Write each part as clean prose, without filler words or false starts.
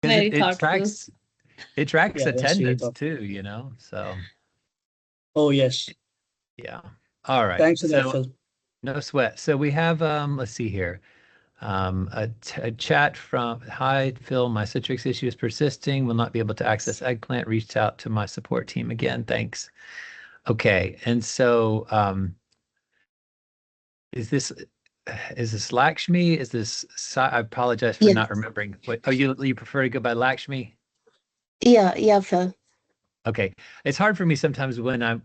because Very thoughtful. it tracks Yeah, that's really attendance thoughtful. too, you know. So Oh, yes. yeah. All right. Thanks for that, So Phil. no sweat. So we have let's see here. A chat from, hi, Phil, my Citrix issue is persisting. Will not be able to access Eggplant. Reached out to my support team again. Thanks. Okay. And so is this Lakshmi? Is this I apologize for Yes. not remembering. What, oh, you prefer to go by Lakshmi? Yeah, Phil. Okay. It's hard for me sometimes when I'm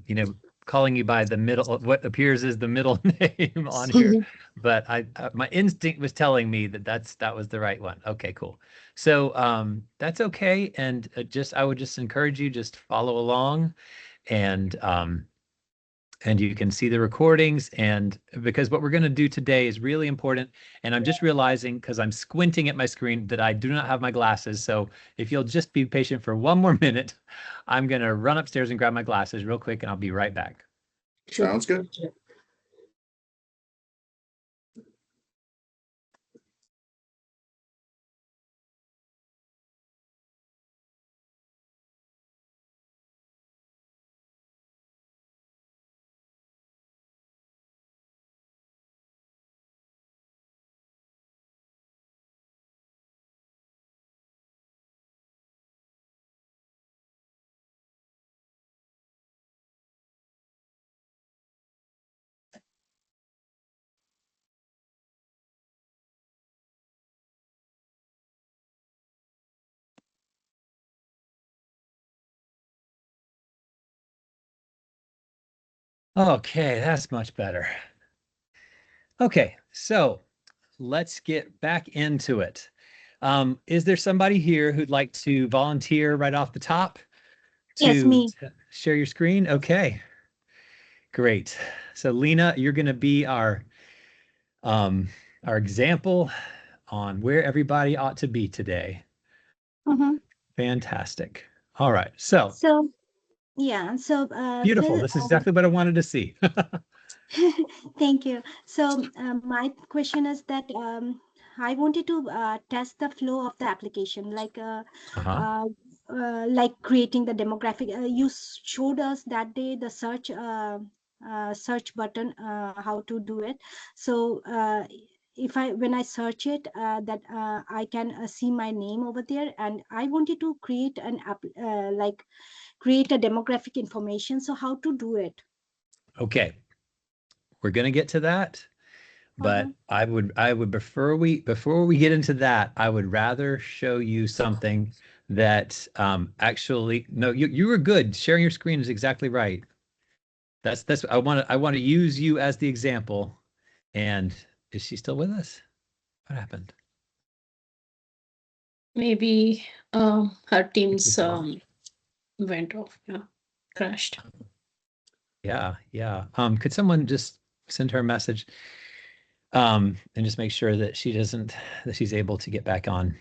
you know, calling you by the middle, what appears as the middle name on here, but my instinct was telling me that that was the right one. Okay, cool. So that's okay, and just I would just encourage you just follow along, and and you can see the recordings, and because what we're going to do today is really important, and I'm just realizing because I'm squinting at my screen that I do not have my glasses. So if you'll just be patient for one more minute, I'm going to run upstairs and grab my glasses real quick, and I'll be right back. Sure. Sounds good. Okay, that's much better. Okay, so let's get back into it. Is there somebody here who'd like to volunteer right off the top Yes, to me. share your screen? Okay, great. So Lena, you're going to be um, our example on where everybody ought to be today. Mm-hmm. Fantastic. All right. So So, yeah. So, beautiful. Phil, This is exactly what I wanted to see. thank you. So, my question is that I wanted to test the flow of the application, Uh-huh. uh, like creating the demographic. You showed us that day the search button, how to do it. So, if I when I search it, that I can see my name over there, and I wanted to create an app, create a demographic information. So, how to do it? Okay. We're going to get to that, but Uh-huh. I would before we get into that, I would rather show you something that actually no, you were good. Sharing your screen is exactly right. That's I want to use you as the example. And is she still with us? What happened? Maybe her team's Interesting. went off. Yeah, crashed. Yeah. Could someone just send her a message and just make sure that she's able to get back on.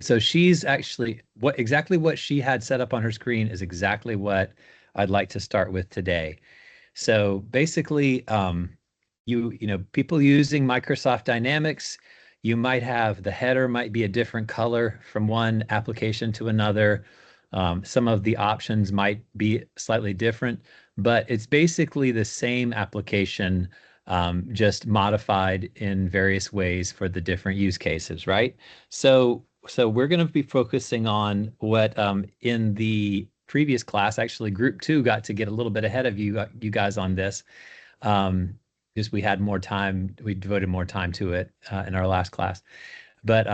So she's actually exactly what she had set up on her screen is exactly what I'd like to start with today. So basically, you know, people using Microsoft Dynamics, you might have the header might be a different color from one application to another. Some of the options might be slightly different, but it's basically the same application, just modified in various ways for the different use cases, right? So we're going to be focusing on what in the previous class, actually group 2 got to get a little bit ahead of you guys on this. Just we had more time, we devoted more time to it in our last class. But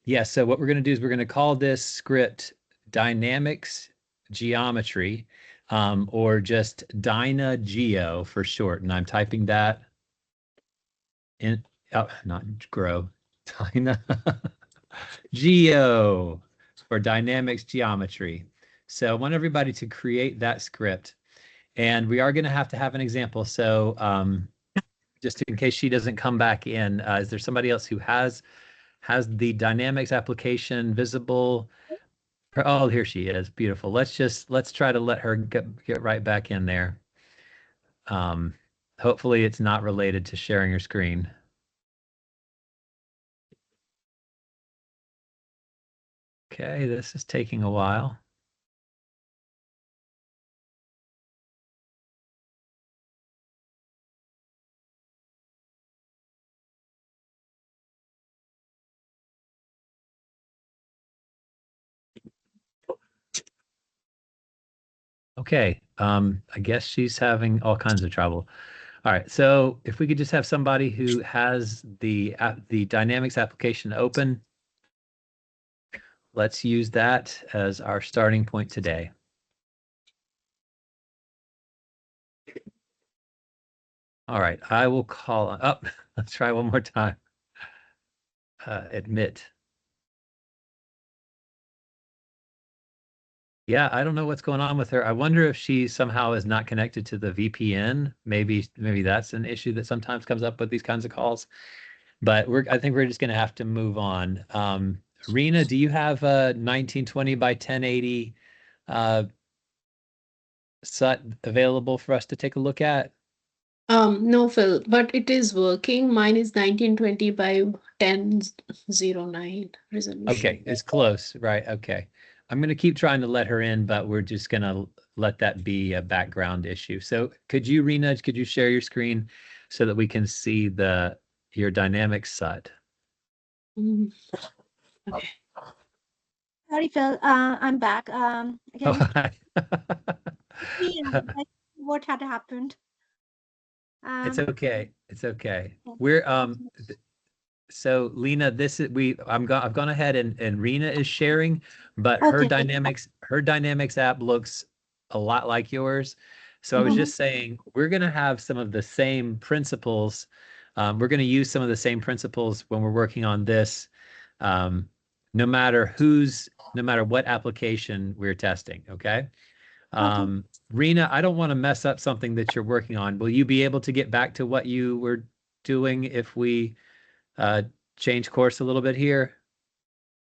yeah, so what we're going to do is we're going to call this script Dynamics Geometry, or just DynaGeo for short. And I'm typing that in, oh, not grow, Dyna Geo for Dynamics Geometry. So I want everybody to create that script. And we are going to have an example. So just in case she doesn't come back in, is there somebody else who has the Dynamics application visible? Oh, here she is. Beautiful. Let's try to let her get right back in there. Hopefully it's not related to sharing your screen. Okay, this is taking a while. Okay, I guess she's having all kinds of trouble. All right, so if we could just have somebody who has the Dynamics application open, let's use that as our starting point today. All right, I will call up. Let's try one more time. Admit. Yeah, I don't know what's going on with her. I wonder if she somehow is not connected to the VPN. Maybe that's an issue that sometimes comes up with these kinds of calls. But I think we're just going to have to move on. Rena, do you have a 1920 by 1080 SUT available for us to take a look at? No, Phil, but it is working. Mine is 1920 by 1009 resolution. Okay, it's close, right? Okay. I'm going to keep trying to let her in, but we're just going to let that be a background issue. So Rena, could you share your screen so that we can see your Dynamics SUT? Mm. Okay. Sorry, Phil. I'm back. Oh, Again, hi. what had happened? It's okay. It's okay. Yeah. We're so Lena, I've gone ahead and Rena is sharing, but her Okay. Dynamics app looks a lot like yours. So I was Mhm. just saying we're going to have some of the same principles. We're going to use some of the same principles when we're working on this, no matter what application we're testing. Okay. Rena, I don't want to mess up something that you're working on. Will you be able to get back to what you were doing if we change course a little bit here?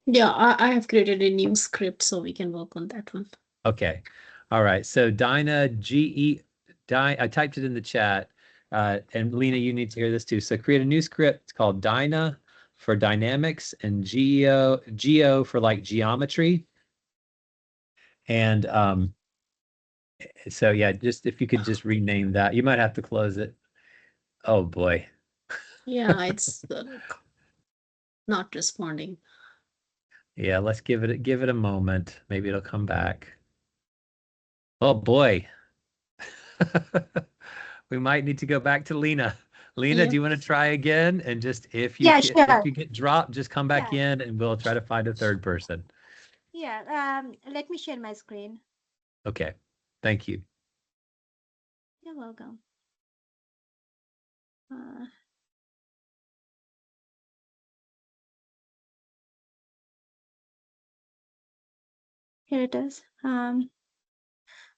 Yeah, I have created a new script so we can work on that one. Okay. All right. So I typed it in the chat. And Lena, you need to hear this too. So create a new script called Dyna for Dynamics and Geo for like geometry. And so yeah, just if you could just rename that. You might have to close it. Oh boy. Yeah, it's not responding. Yeah, let's give it a moment. Maybe it'll come back. Oh boy. We might need to go back to Lena. Lena, Yeah. do you want to try again? And just if Yeah, you sure. get dropped, just come back in and we'll try to find a third person. Yeah. Let me share my screen. Okay. Thank you. You're welcome. Here it is.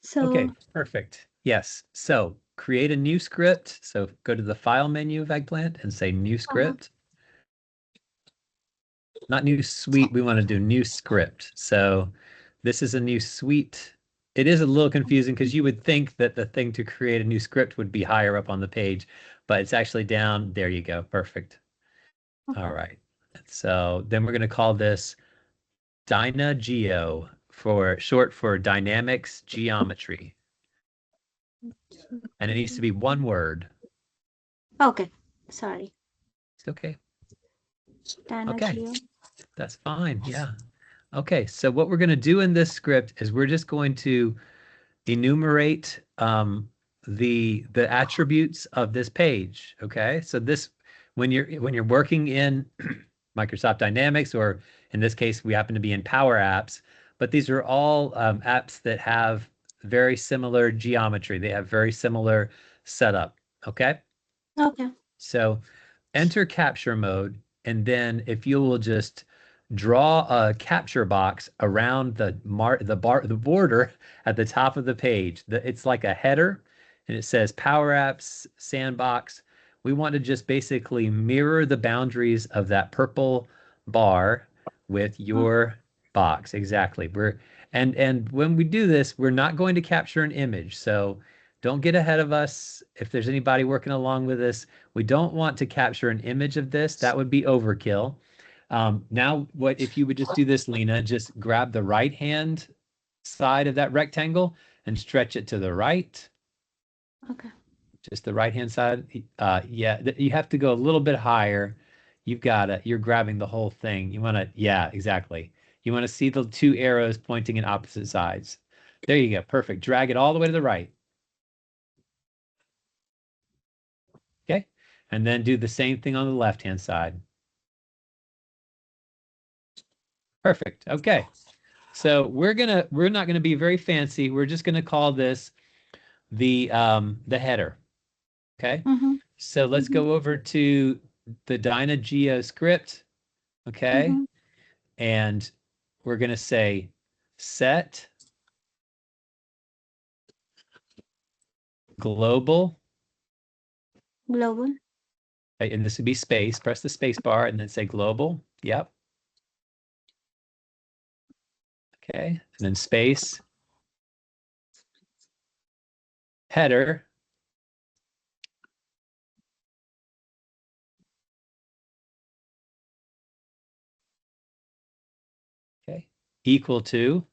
So Okay, perfect. Yes. So create a new script. So go to the file menu of Eggplant and say new script. Not new suite. We want to do new script. So this is a new suite. It is a little confusing because you would think that the thing to create a new script would be higher up on the page, but it's actually down. There you go. Perfect. All right. So then we're going to call this DynaGeo for short for Dynamics Geometry. And it needs to be one word. okay, sorry. It's okay. Okay. That's fine. Yeah. Okay. So what we're going to do in this script is we're just going to enumerate the attributes of this page. Okay. So this when you're working in Microsoft Dynamics, or in this case, we happen to be in Power Apps, but these are all apps that have very similar geometry. They have very similar setup. Okay. Okay. So enter capture mode, and then if you will just draw a capture box around the border at the top of the page. It's like a header, and it says Power Apps Sandbox. We want to just basically mirror the boundaries of that purple bar with your box. Exactly. And when we do this, we're not going to capture an image. So don't get ahead of us. If there's anybody working along with us, we don't want to capture an image of this. That would be overkill. Now, what if you would just do this, Lena? Just grab the right hand side of that rectangle and stretch it to the right. Okay. Just the right hand side. Yeah, you have to go a little bit higher. You've got it. You're grabbing the whole thing. You want to, yeah, exactly. You want to see the two arrows pointing in opposite sides. There you go. Perfect. Drag it all the way to the right. Okay. And then do the same thing on the left hand side. Perfect. Okay. So we're not gonna be very fancy. We're just gonna call this the header. Okay. Mm-hmm. So let's go over to the Dynageo script. Okay. Mm-hmm. And we're gonna say set global. Global. Okay, and this would be space. Press the space bar and then say global. Yep. Okay. And then space header. Okay. Equal to.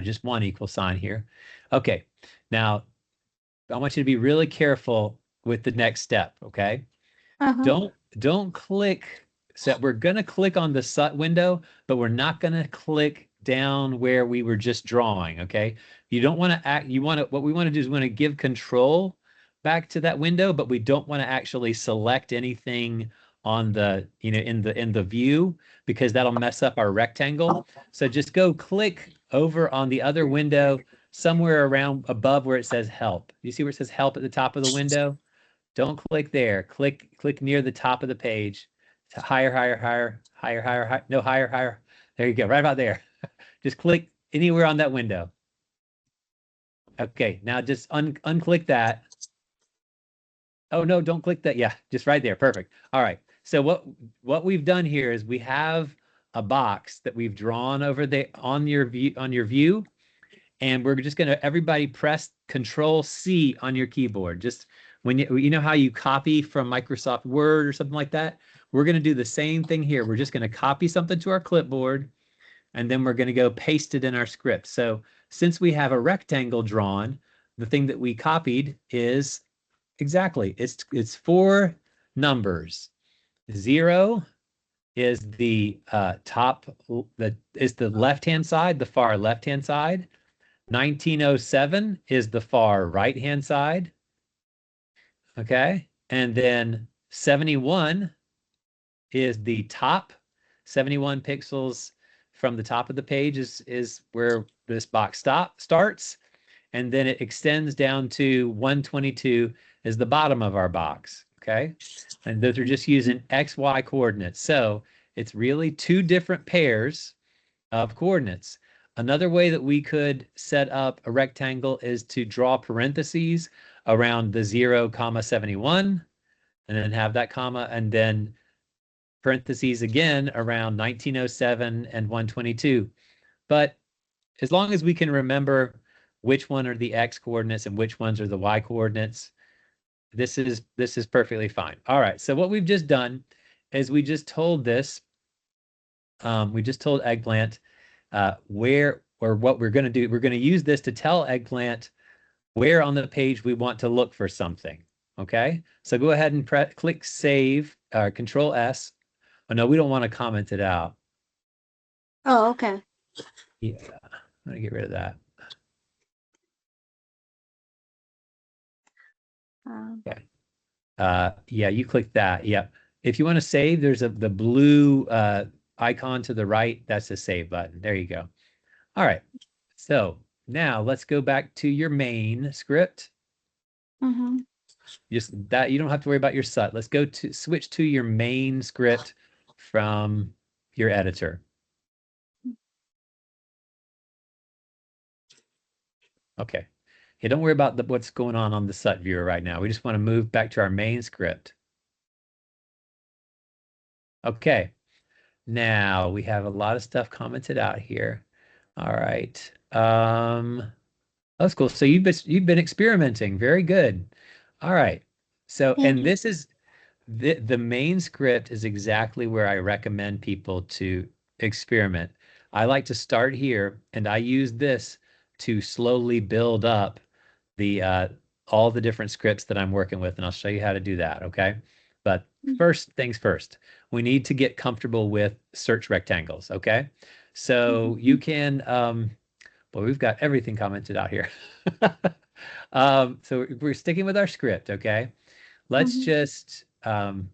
Just one equal sign here. Okay. Now, I want you to be really careful with the next step. Okay. Uh-huh. Don't click. So we're going to click on the SUT window, but we're not going to click down where we were just drawing. Okay. You don't want to act. What we want to do is we want to give control back to that window, but we don't want to actually select anything on the, in the view, because that'll mess up our rectangle. So just go click over on the other window somewhere around above where it says help. You see where it says help at the top of the window? Don't click there. Click near the top of the page. Higher, higher, higher, higher, higher, higher. No, higher, higher. There you go. Right about there. Just click anywhere on that window. Okay. Now just unclick that. Oh no, don't click that. Yeah, just right there. Perfect. All right. So what we've done here is we have a box that we've drawn over there on your view, and we're just gonna everybody press Control C on your keyboard. Just when you know how you copy from Microsoft Word or something like that, we're gonna do the same thing here. We're just gonna copy something to our clipboard, and then we're gonna go paste it in our script. So since we have a rectangle drawn, the thing that we copied is exactly it's 4 numbers. 0 is the top, the left-hand side, the far left-hand side. 1907 is the far right-hand side. Okay. And then 71 is the top. 71 pixels from the top of the page is where this box starts. And then it extends down to 122 is the bottom of our box. Okay. And those are just using XY coordinates. So it's really 2 different pairs of coordinates. Another way that we could set up a rectangle is to draw parentheses around the 0, 71, and then have that comma, and then parentheses again around 1907 and 122. But as long as we can remember which one are the X coordinates and which ones are the Y coordinates, this is perfectly fine. All right, so what we've just done is we just told Eggplant where or what we're going to do. We're going to use this to tell Eggplant where on the page we want to look for something. Okay, so go ahead and click Save, Control S. Oh no, we don't want to comment it out. Oh, okay. Yeah, I'm gonna get rid of that. Okay. Yeah, you click that. Yep. If you want to save, there's the blue icon to the right. That's the save button. There you go. All right. So now let's go back to your main script. Mm-hmm. Just that you don't have to worry about your SUT. Let's go to switch to your main script from your editor. Okay. Hey, don't worry about what's going on the SUT viewer right now. We just want to move back to our main script. Okay. Now we have a lot of stuff commented out here. All right. That's cool. So you've been experimenting. Very good. All right. So, Thank and you. this is the main script is exactly where I recommend people to experiment. I like to start here, and I use this to slowly build up the all the different scripts that I'm working with, and I'll show you how to do that, okay? But first things first, we need to get comfortable with search rectangles, okay? So you can, well, we've got everything commented out here. So we're sticking with our script, okay? Let's just find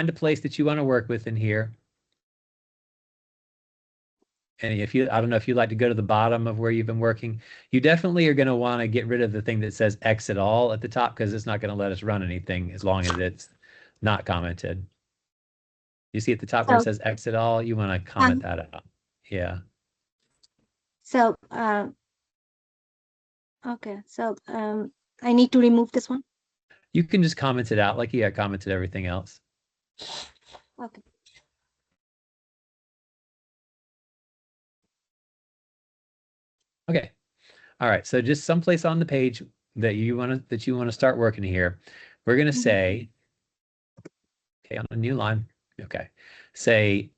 a place that you want to work with in here. And if you, I don't know if you'd like to go to the bottom of where you've been working, you definitely are going to want to get rid of the thing that says exit all at the top, because it's not going to let us run anything as long as it's not commented. You see at the top where it says exit all, you want to comment that out. Yeah. So, okay. So, I need to remove this one. You can just comment it out like you had commented everything else. Okay. Okay. All right. So just someplace on the page that you want to start working here. We're going to say, okay, on a new line. Okay. Say,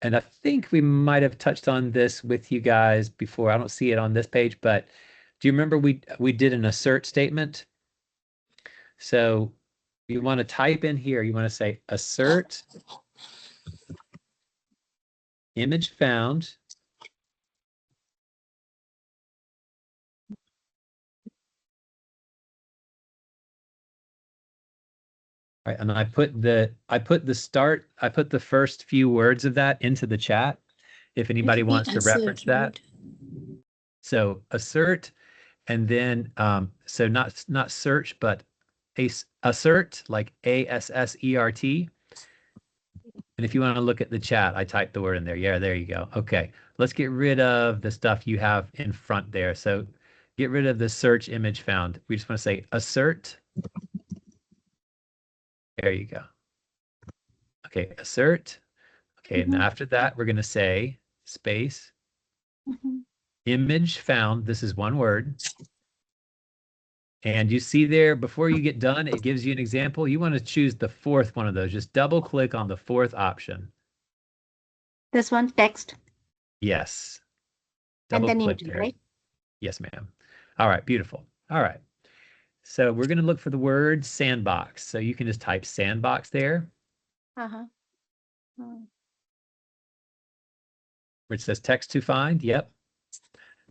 and I think we might have touched on this with you guys before. I don't see it on this page, but do you remember we did an assert statement? So you want to type in here, you want to say assert image found. Right, and I put the first few words of that into the chat if anybody wants to reference that. So assert, and then so not search, but assert, like ASSERT. And if you want to look at the chat, I typed the word in there. Yeah, there you go. Okay, let's get rid of the stuff you have in front there. So get rid of the search image found. We just want to say assert. There you go. Okay, assert. Okay, and after that, we're going to say space, image found. This is one word. And you see there, before you get done, it gives you an example. You want to choose the fourth one of those. Just double click on the fourth option. This one, text. Yes. And then click image, there. right? Yes, ma'am. All right, beautiful. All right. So we're going to look for the word sandbox. So you can just type sandbox there. Uh-huh. Where it says text to find. Yep.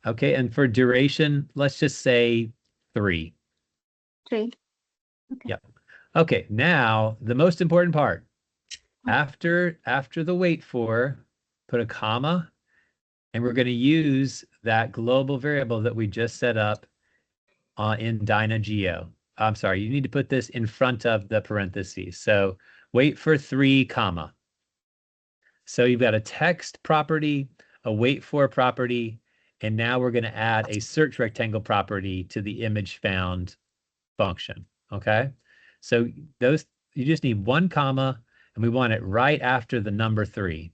Okay, and for duration, let's just say 3. 3. Okay. Yep. Okay, now the most important part. After the wait for, put a comma, and we're going to use that global variable that we just set up in DynaGeo. I'm sorry, you need to put this in front of the parentheses. So wait for 3 comma. So you've got a text property, a wait for property, and now we're going to add a search rectangle property to the image found function. Okay. So those, you just need 1 comma, and we want it right after the number 3.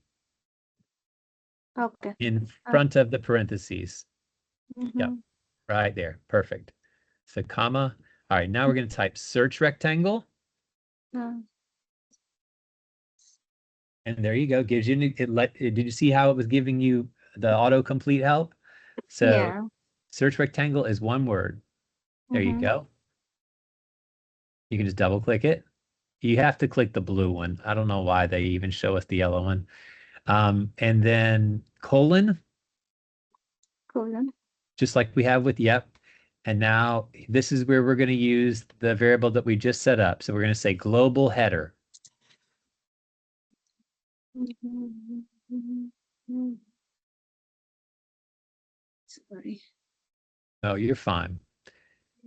Okay. In front of the parentheses. Yep. Right there. Perfect. So comma. All right. Now we're going to type search rectangle. And there you go. Gives you did you see how it was giving you the autocomplete help? So yeah. Search rectangle is 1 word. There you go. You can just double click it. You have to click the blue one. I don't know why they even show us the yellow one. And then colon. Just like we have with yep. And now this is where we're going to use the variable that we just set up. So we're going to say global header. Sorry. Oh, you're fine.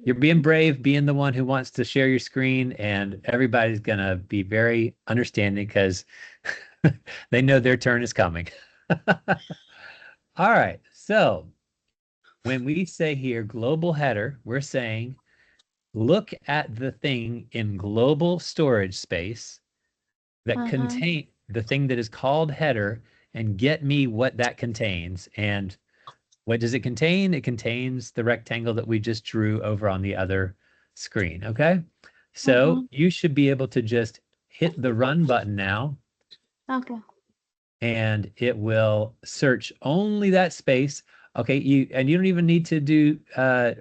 You're being brave, being the one who wants to share your screen, and everybody's going to be very understanding because they know their turn is coming. All right. So when we say here global header, we're saying look at the thing in global storage space that contain the thing that is called header and get me what that contains. And what does it contain? It contains the rectangle that we just drew over on the other screen. Okay. So you should be able to just hit the run button now, Okay. and it will search only that space. Okay, you don't even need to do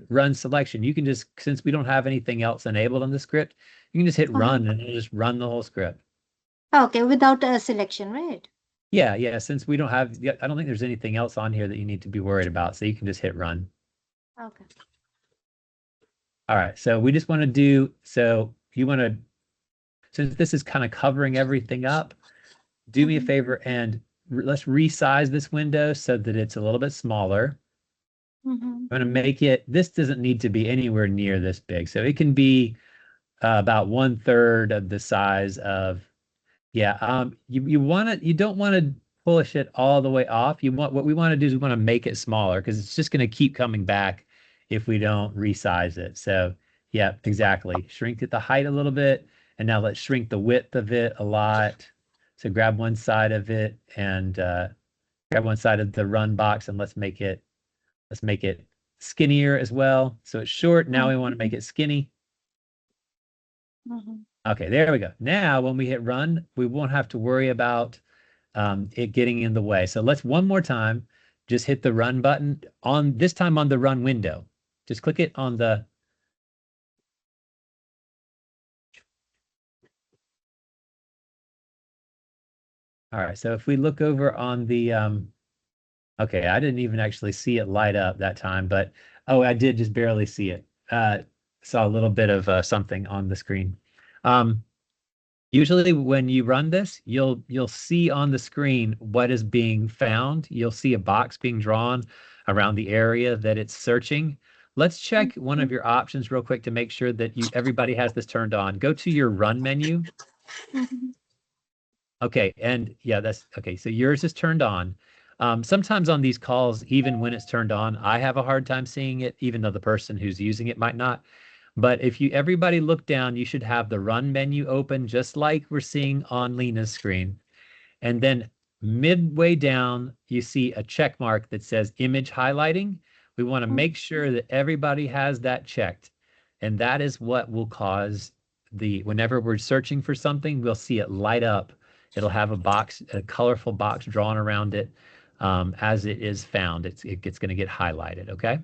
run selection. You can just, since we don't have anything else enabled on the script, you can just hit run and it'll just run the whole script. Okay, without a selection, right? Yeah, since we don't have, I don't think there's anything else on here that you need to be worried about. So you can just hit run. Okay. All right, so we just want to do, so you want to, since this is kind of covering everything up, do me a favor and let's resize this window so that it's a little bit smaller. I'm going to make it, this doesn't need to be anywhere near this big. So it can be about 1/3 of the size of, you don't want to push it all the way off. What we want to do is we want to make it smaller because it's just going to keep coming back if we don't resize it. So yeah, exactly. Shrink it the height a little bit. And now let's shrink the width of it a lot. So grab one side of it and grab one side of the run box and let's make it skinnier as well. So it's short. Now we want to make it skinny. Okay, there we go. Now, when we hit run, we won't have to worry about it getting in the way. So let's one more time, just hit the run button on this time on the run window. Just click it on the. All right, so if we look over on the, okay, I didn't even actually see it light up that time, but, oh, I did just barely see it. Saw a little bit of something on the screen. Usually when you run this, you'll see on the screen what is being found. You'll see a box being drawn around the area that it's searching. Let's check one of your options real quick to make sure that everybody has this turned on. Go to your run menu. Okay, and yeah, that's okay. So yours is turned on. Sometimes on these calls, even when it's turned on, I have a hard time seeing it, even though the person who's using it might not. But if everybody look down, you should have the run menu open, just like we're seeing on Lena's screen. And then midway down, you see a check mark that says image highlighting. We want to make sure that everybody has that checked. And that is what will cause whenever we're searching for something, we'll see it light up. It'll have a colorful box drawn around it as it is found. It's going to get highlighted, okay?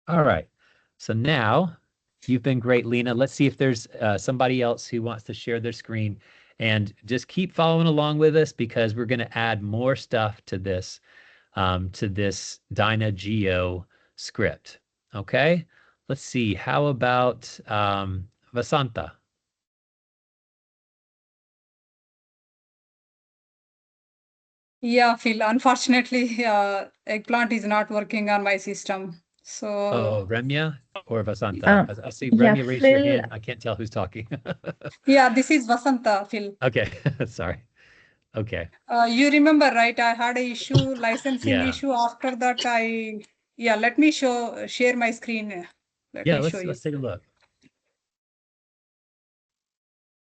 All right. So now, you've been great, Lena. Let's see if there's somebody else who wants to share their screen. And just keep following along with us because we're going to add more stuff to this DynaGeo script. Okay? Let's see. How about Vasanta? Yeah, Phil, unfortunately, eggplant is not working on my system. So, Oh, Remya or Vasanta? I see yeah, Remya raise your Phil. hand. I can't tell who's talking. yeah, this is Vasanta, Phil. Okay, sorry. Okay. You remember, right? I had a licensing Yeah. issue. After that, let me share my screen. Let me show you. Let's take a look.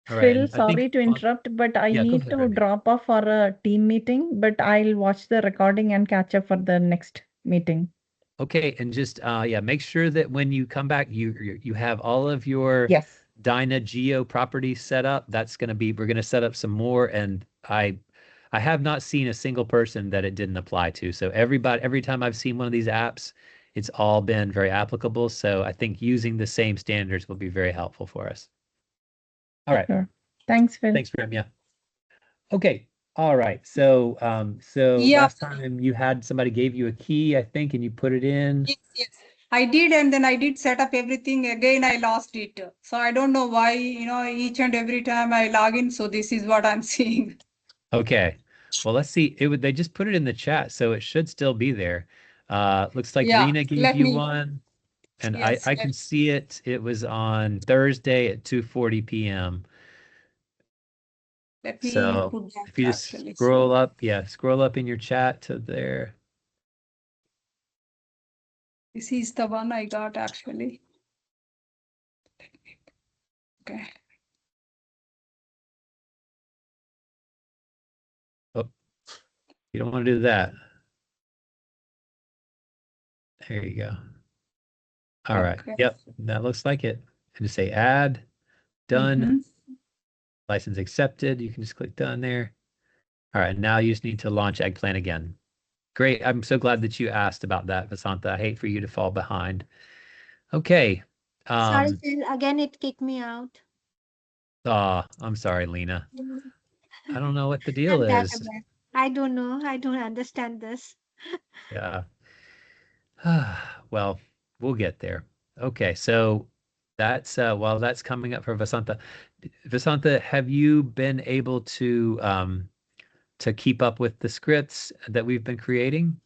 All right, Phil, and I sorry think to interrupt, but I Yeah, go need ahead, to Remy. drop off for a team meeting, but I'll watch the recording and catch up for the next meeting. Okay, and just make sure that when you come back, you have all of your Yes. DynaGeo properties set up. We're gonna set up some more, and I have not seen a single person that it didn't apply to. So every time I've seen one of these apps, it's all been very applicable. So I think using the same standards will be very helpful for us. All right. Sure. Thanks, Phil. Thanks, Ramya. Okay. All right. So Yeah. last time you had somebody gave you a key, I think, and you put it in. Yes. I did, and then I did set up everything. Again, I lost it. So I don't know why, each and every time I log in. So this is what I'm seeing. Okay. Well, let's see. They just put it in the chat, so it should still be there. Looks like Yeah, Lena gave you one, and Yes, I can see it. It was on Thursday at 2:40 p.m. Let me So put that if you just actually. scroll up in your chat to there. This is the one I got actually. Okay. Oh, you don't want to do that. There you go. All right. Okay. Yep, that looks like it. And just say add. done. Mhm. License accepted. You can just click done there. All right, now you just need to launch Eggplant again. Great. I'm so glad that you asked about that, Vasantha. I hate for you to fall behind. Okay. Sorry, Phil, again it kicked me out. I'm sorry, Lena. I don't know what the deal Not that is. bad. I don't know. I don't understand this. Yeah. Well, we'll get there. Okay, so that's well, that's coming up for Vasantha. Vasantha, have you been able to keep up with the scripts that we've been creating?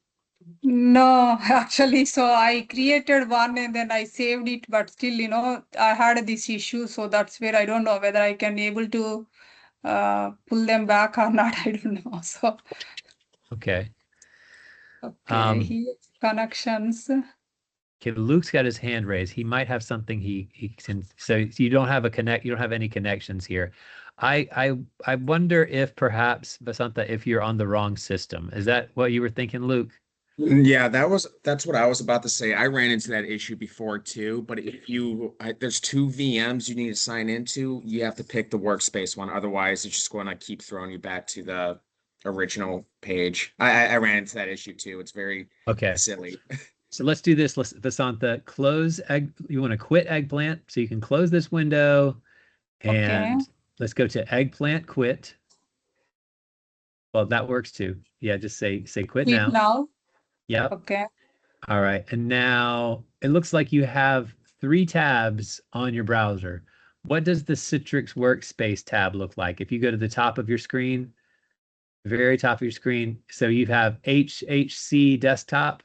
No, actually, so I created one and then I saved it, but still, I had this issue, so that's where I don't know whether I can able to pull them back or not. I don't know. So, Okay. okay, here's connections. Okay, Luke's got his hand raised. He might have something he can. So you don't have you don't have any connections here. I wonder if perhaps Vasantha, if you're on the wrong system. Is that what you were thinking, Luke? Yeah, that's what I was about to say. I ran into that issue before too, but if there's two VMs you need to sign into, you have to pick the workspace one. Otherwise, it's just going to keep throwing you back to the original page. I ran into that issue too. It's very Okay. silly. So let's do this. Vasantha, close you want to quit Eggplant, so you can close this window and Okay. let's go to Eggplant quit. Well, that works too. Yeah, just say quit Quit now. now. Yep. Okay. All right. And now it looks like you have 3 tabs on your browser. What does the Citrix Workspace tab look like? If you go to the top of your screen, very top of your screen, so you have HHC desktop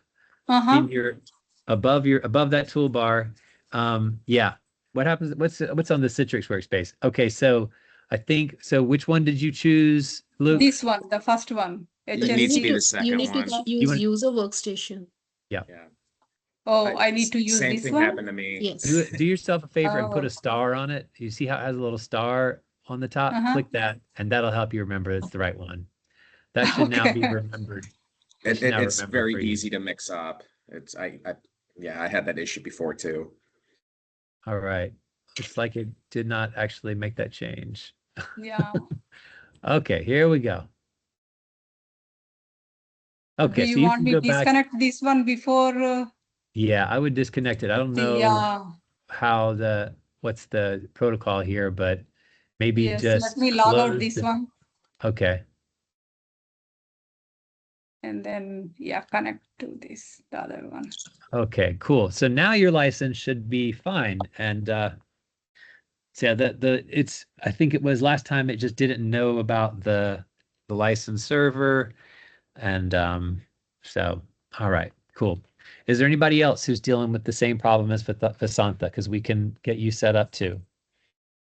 Uh-huh. in your above that toolbar. Yeah. What happens? What's on the Citrix Workspace? Okay, so I think so. Which one did you choose, Luke? This one, the first one. It needs to be HSC. the second You need one. to You use want- user workstation. Yeah. Oh, I need to use Same this thing one. happened to me. Yes. do yourself a favor and put Oh. a star on it. You see how it has a little star on the top? Uh-huh. Click that, and that'll help you remember it's the right one. That should now be Okay. remembered. It's remember very for you. easy to mix up. I had that issue before too. All right. Looks like it did not actually make that change. Yeah. Okay, here we go. Okay, Do so you you want can me go to back. disconnect this one before? Yeah, I would disconnect it. I don't know Yeah. how what's the protocol here, but maybe Yes. just Let me log out close this the- one Okay. and then connect to this the other one. Okay, cool. So now your license should be fine. And so yeah, I think it was last time it just didn't know about the license server. And so all right, cool. Is there anybody else who's dealing with the same problem as Vasantha? Because we can get you set up too.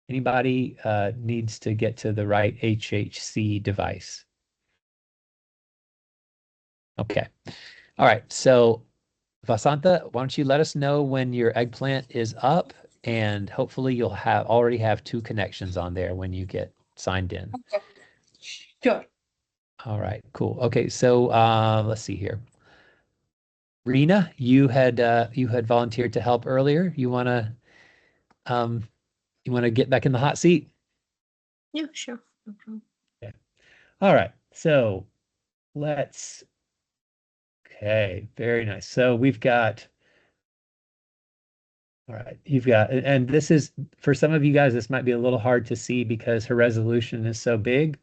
Anybody needs to get to the right HHC device. Okay. All right. So Vasantha, why don't you let us know when your Eggplant is up, and hopefully you'll already have 2 connections on there when you get signed in. Okay. Sure. All right, cool. Okay, so let's see here. Rena, you had volunteered to help earlier. You wanna get back in the hot seat? Yeah, sure. No problem. All right, so okay, very nice. So we've got, all right, and this is, for some of you guys, this might be a little hard to see because her resolution is so big.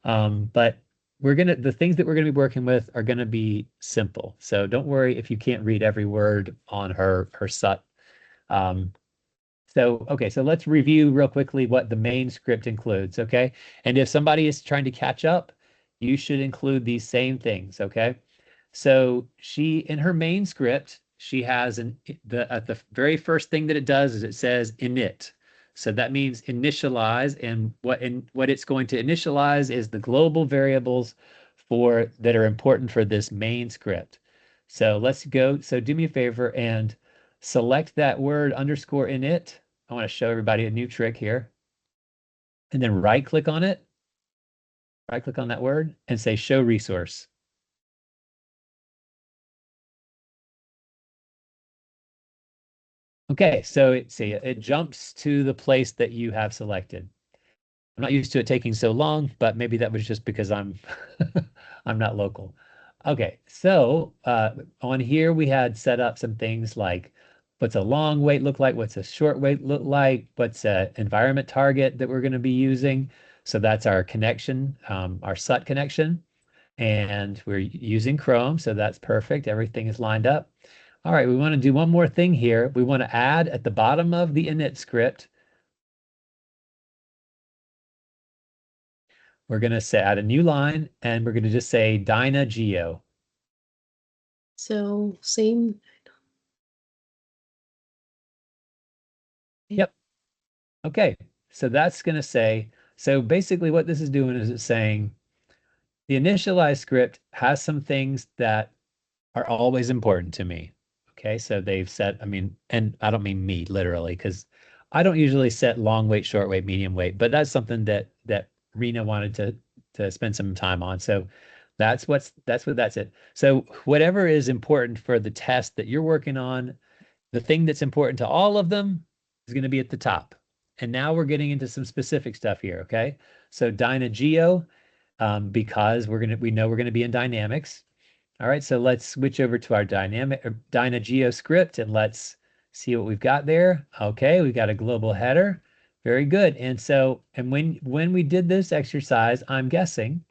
But the things that we're gonna be working with are gonna be simple. So don't worry if you can't read every word on her SUT. Okay, so let's review real quickly what the main script includes, okay? And if somebody is trying to catch up, you should include these same things, okay? So in her main script, she has the very first thing that it does is it says init. So that means initialize, and what it's going to initialize is the global variables that are important for this main script. So let's go. So do me a favor and select that word _init. I want to show everybody a new trick here. And then right click on it. Right click on that word and say show resource. Okay, so it jumps to the place that you have selected. I'm not used to it taking so long, but maybe that was just because I'm I'm not local. Okay, so on here we had set up some things like what's a long wait look like, what's a short wait look like, what's a environment target that we're going to be using. So that's our connection, our SUT connection, and we're using Chrome, so that's perfect. Everything is lined up. All right, we want to do one more thing here. We want to add at the bottom of the init script, we're going to add a new line, and we're going to just say DynaGeo. So same. Yep. Okay, so that's going to say, so basically what this is doing is it's saying the initialize script has some things that are always important to me. Okay, so they've set, I mean, and I don't mean me literally, because I don't usually set long wait, short wait, medium wait, but that's something that Rena wanted to spend some time on. So that's what that's it. So whatever is important for the test that you're working on, the thing that's important to all of them is going to be at the top. And now we're getting into some specific stuff here. Okay, so DynaGeo, because we know we're going to be in dynamics. All right, so let's switch over to our DynaGeo script and let's see what we've got there. Okay, we've got a global header. Very good. And so, and when we did this exercise, I'm guessing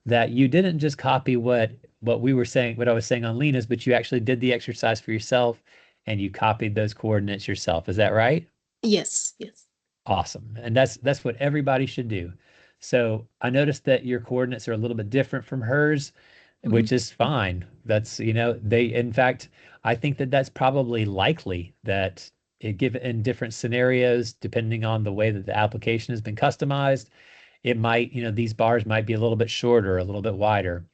that you didn't just copy what we were saying, what I was saying on Lena's, but you actually did the exercise for yourself and you copied those coordinates yourself. Is that right? Yes, yes. Awesome. And that's what everybody should do. So I noticed that your coordinates are a little bit different from hers, which is fine. That's, in fact, I think that that's probably likely that in different scenarios, depending on the way that the application has been customized, it might, these bars might be a little bit shorter, a little bit wider.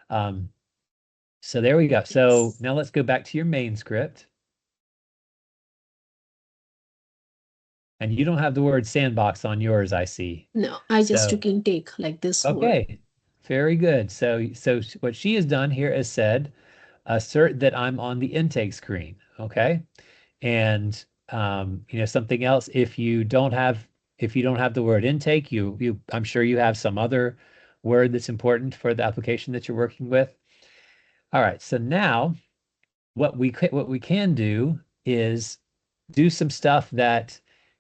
So there we go. So Yes. now let's go back to your main script. And you don't have the word sandbox on yours, I see. No, I just So- took intake like this word. Okay, very good. So what she has done here is said, assert that I'm on the intake screen. Okay, and something else. If you don't have the word intake, I'm sure you have some other word that's important for the application that you're working with. All right. So now, what we can do is do some stuff that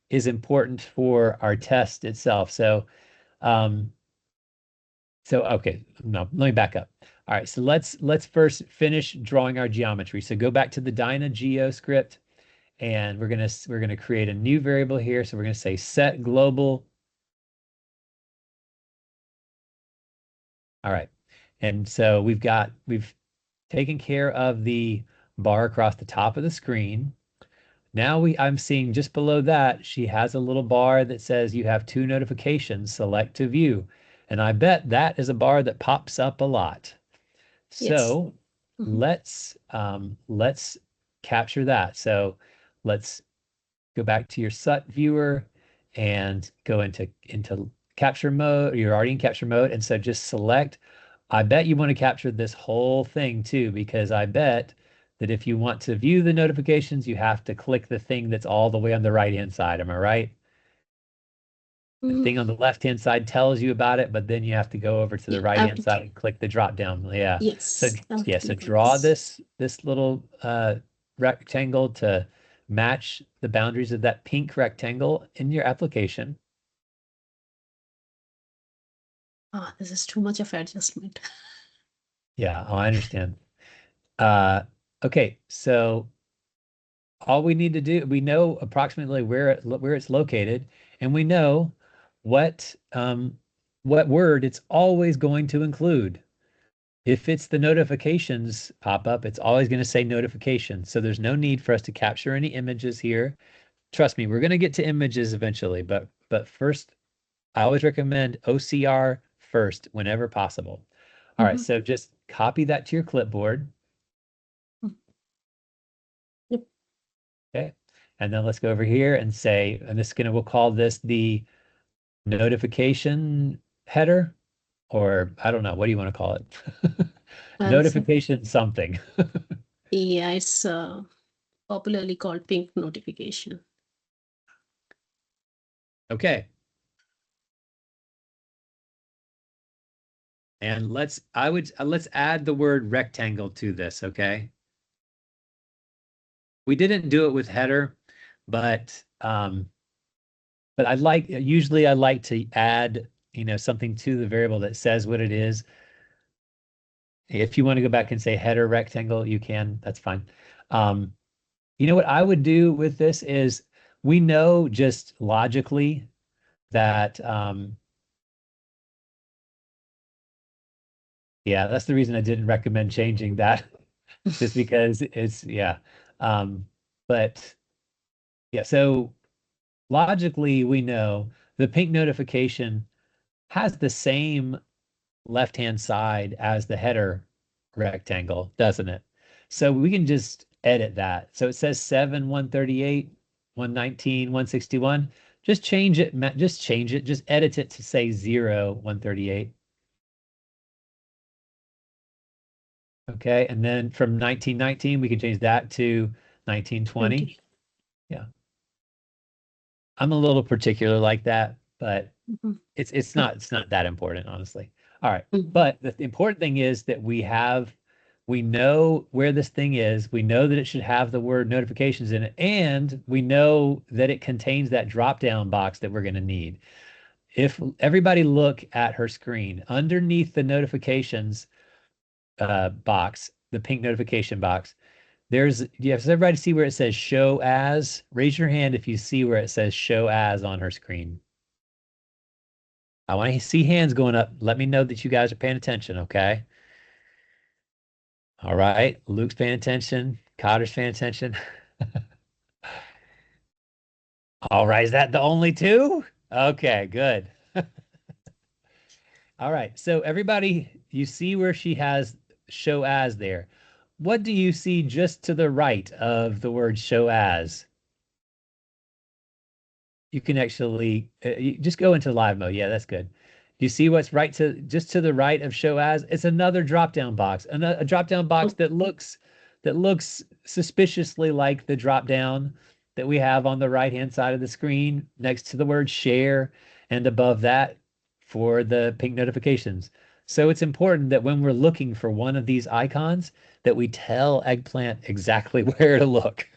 is important for our test itself. So okay, no, let me back up. All right, so let's first finish drawing our geometry. So go back to the DynaGeo script, and we're gonna create a new variable here. So we're gonna say set global. All right, and so we've taken care of the bar across the top of the screen. Now I'm seeing just below that, she has a little bar that says you have 2 notifications, select to view. And I bet that is a bar that pops up a lot. Yes. So let's capture that. So let's go back to your SUT viewer and go into capture mode. You're already in capture mode. And so just select, I bet you want to capture this whole thing too, because I bet that if you want to view the notifications, you have to click the thing that's all the way on the right-hand side. Am I right? The thing on the left-hand side tells you about it, but then you have to go over to the Yeah, right-hand side and click the drop down. Yeah. Yes. So yeah, so draw this little rectangle to match the boundaries of that pink rectangle in your application. This is too much of adjustment. Yeah, I understand. Okay, so all we need to do, we know approximately where it's located, and we know what word it's always going to include. If it's the notifications pop-up, it's always going to say notification. So there's no need for us to capture any images here. Trust me, we're going to get to images eventually, but first, I always recommend OCR first whenever possible. All right, so just copy that to your clipboard. Yep. Okay, and then let's go over here and say, and we'll call this the notification header, or I don't know, what do you want to call it? Notification something. Yeah, it's popularly called pink notification. Okay. And let's add the word rectangle to this, okay? We didn't do it with header, but usually I like to add, something to the variable that says what it is. If you want to go back and say header rectangle, you can, that's fine. What I would do with this is we know just logically that, yeah, that's the reason I didn't recommend changing that, just because it's, yeah. But yeah, so logically, we know the pink notification has the same left-hand side as the header rectangle, doesn't it? So we can just edit that. So it says 7, 138, 119, 161. Just change it, just edit it to say 0, 138. Okay, and then from 1919, we can change that to 1920. Yeah. I'm a little particular like that, but Mhm. it's not that important, honestly. All right. Mhm. But the important thing is that we know where this thing is. We know that it should have the word notifications in it, and we know that it contains that drop-down box that we're going to need. If everybody look at her screen, underneath the notifications box, the pink notification box, does everybody see where it says show as? Raise your hand if you see where it says show as on her screen. I want to see hands going up. Let me know that you guys are paying attention, okay? All right. Luke's paying attention. Cotter's paying attention. All right. Is that the only two? Okay, good. All right. So everybody, you see where she has show as there. What do you see just to the right of the word show as? You can actually you just go into live mode. Yeah, that's good. Do you see what's just to the right of show as? It's another drop-down box, a drop-down box that looks suspiciously like the drop-down that we have on the right-hand side of the screen next to the word share, and above that for the pink notifications. So it's important that when we're looking for one of these icons, that we tell Eggplant exactly where to look.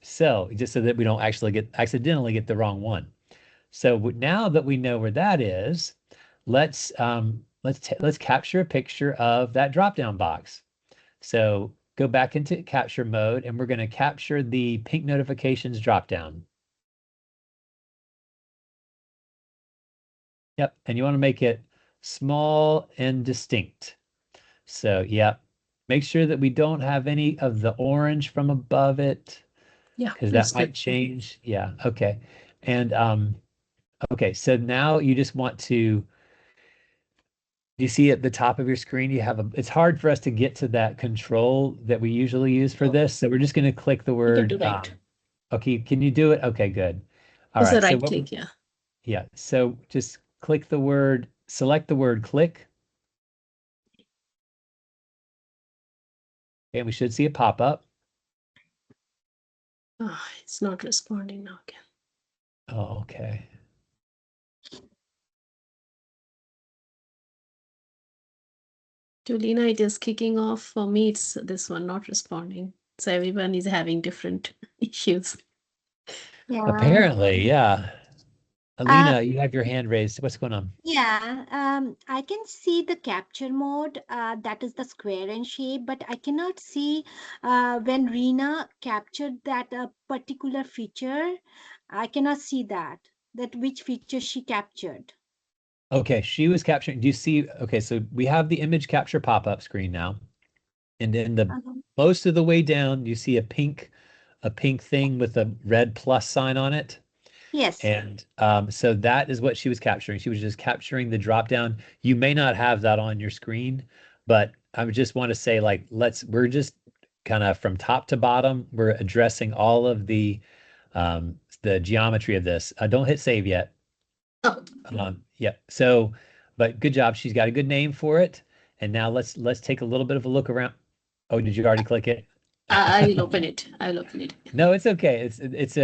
So just so that we don't accidentally get the wrong one. So now that we know where that is, let's capture a picture of that drop-down box. So go back into capture mode, and we're going to capture the pink notifications drop-down. Yep, and you want to make it small and distinct. So yeah, make sure that we don't have any of the orange from above it, Yeah, because that's that might good. change. Yeah, okay. And okay, so now you just want to, you see at the top of your screen, it's hard for us to get to that control that we usually use for this. So we're just going to click the You can word. do right. Okay, can you do it? Okay, good. All It's a right. So right click, yeah. yeah, so just select the word click. And we should see a pop-up. Ah, it's not responding now again. Oh, okay. Julina, it is kicking off. For me, it's this one not responding. So everyone is having different issues. Yeah. Apparently, yeah. Uh, Alina, you have your hand raised. What's going on? Yeah, I can see the capture mode, that is the square in shape, but I cannot see when Rena captured that particular feature. I cannot see that which feature she captured. Okay, she was capturing. Do you see? Okay, so we have the image capture pop-up screen now. And then most of the way down, you see a pink thing with a red plus sign on it. Yes. And so that is what she was capturing. She was just capturing the drop down. You may not have that on your screen, but I would just want to say, like, we're just kind of from top to bottom, we're addressing all of the geometry of this. Don't hit save yet. Oh, Yeah. So, but good job. She's got a good name for it. And now let's take a little bit of a look around. Oh, did you already click it? I will open it. I will open it. No, it's okay.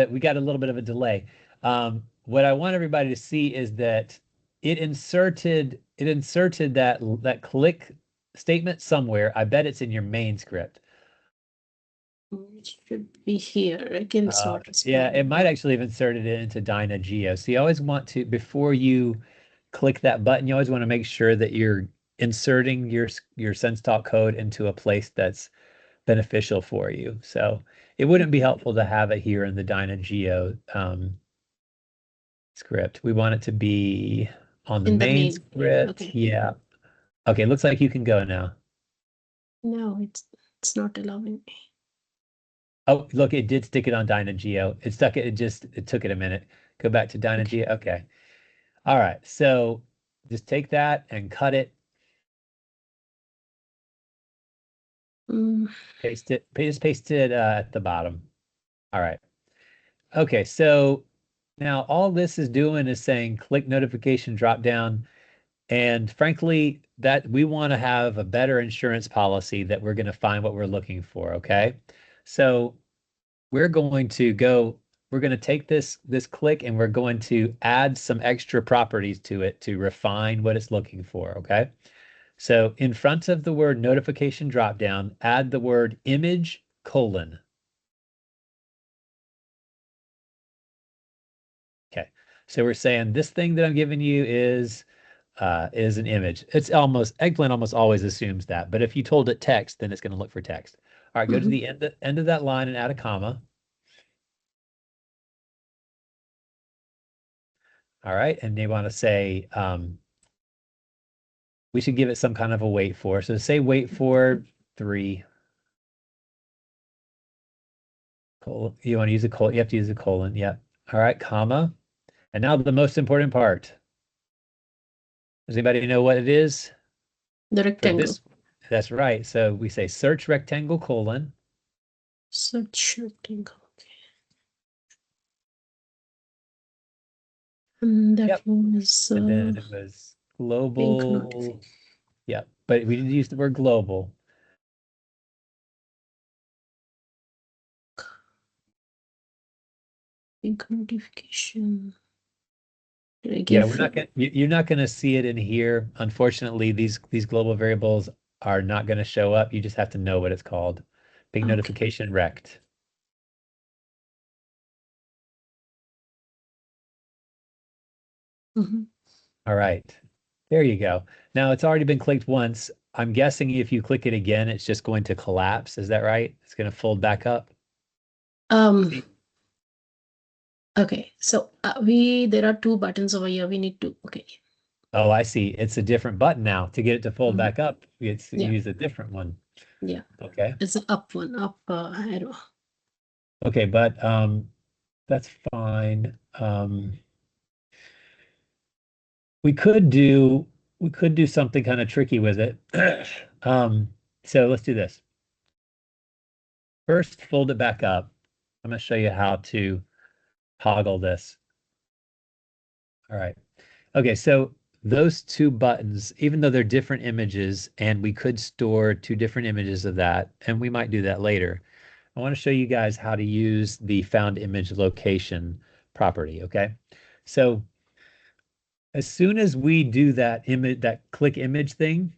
We got a little bit of a delay. What I want everybody to see is that it inserted that click statement somewhere. I bet it's in your main script. It should be here. Again, it's not Yeah, it responding. might actually have inserted it into Dynageo. So you always want to, before you click that button, you always want to make sure that you're inserting your SenseTalk code into a place that's beneficial for you. So it wouldn't be helpful to have it here in the Dynageo script. We want it to be on the In the main main. script. Okay. Yeah. Okay, looks like you can go now. No, it's not allowing me. Oh, look, it did stick it on Dynageo. It stuck it, it took it a minute. Go back to Dynageo. Okay. All right. So just take that and cut it, Mm, paste it, just paste it at the bottom. All right. Okay, so now all this is doing is saying click notification drop down. And frankly, that we want to have a better insurance policy that we're going to find what we're looking for. Okay. So we're going to take this click and we're going to add some extra properties to it to refine what it's looking for. Okay. So in front of the word notification dropdown, add the word image : Okay. So we're saying this thing that I'm giving you is an image. Eggplant almost always assumes that, but if you told it text, then it's going to look for text. All right, go to Mhm. the end of that line and add a comma. All right, and you want to say we should give it some kind of a wait for. So say wait for 3. You want to use a colon. You have to use a colon. Yep. All right, comma. And now the most important part. Does anybody know what it is? The For rectangle. this, that's right. So we say search rectangle : Search rectangle. Okay. And that Yep. was And then it was pink global. notification. Yeah, but we didn't use the word global. Pink notification. Did I Yeah, give we're not gonna, you're not gonna see it in here. Unfortunately, these global variables are not gonna show up. You just have to know what it's called. Ping Okay. notification rect. Mhm. All right, there you go. Now it's already been clicked once. I'm guessing if you click it again, it's just going to collapse. Is that right? It's gonna fold back up. See? Okay, so there are 2 buttons over here. We need to, okay. Oh, I see. It's a different button now. To get it to fold Mhm. back up, it's Yeah. use a different one. Yeah, Okay. it's an up one, up arrow. Okay, but that's fine. We could do something kind of tricky with it. So let's do this. First, fold it back up. I'm going to show you how to toggle this. All right. Okay, so those 2 buttons, even though they're different images, and we could store 2 different images of that, and we might do that later. I want to show you guys how to use the found image location property, okay? So as soon as we do that click image thing,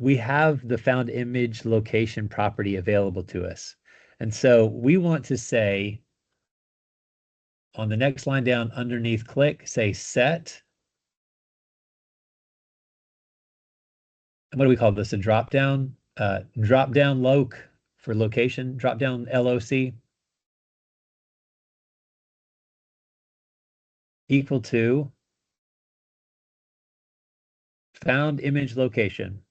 we have the found image location property available to us. And so we want to say on the next line down underneath click, say set. And what do we call this? A drop down loc for location, drop down LOC equal to found image location.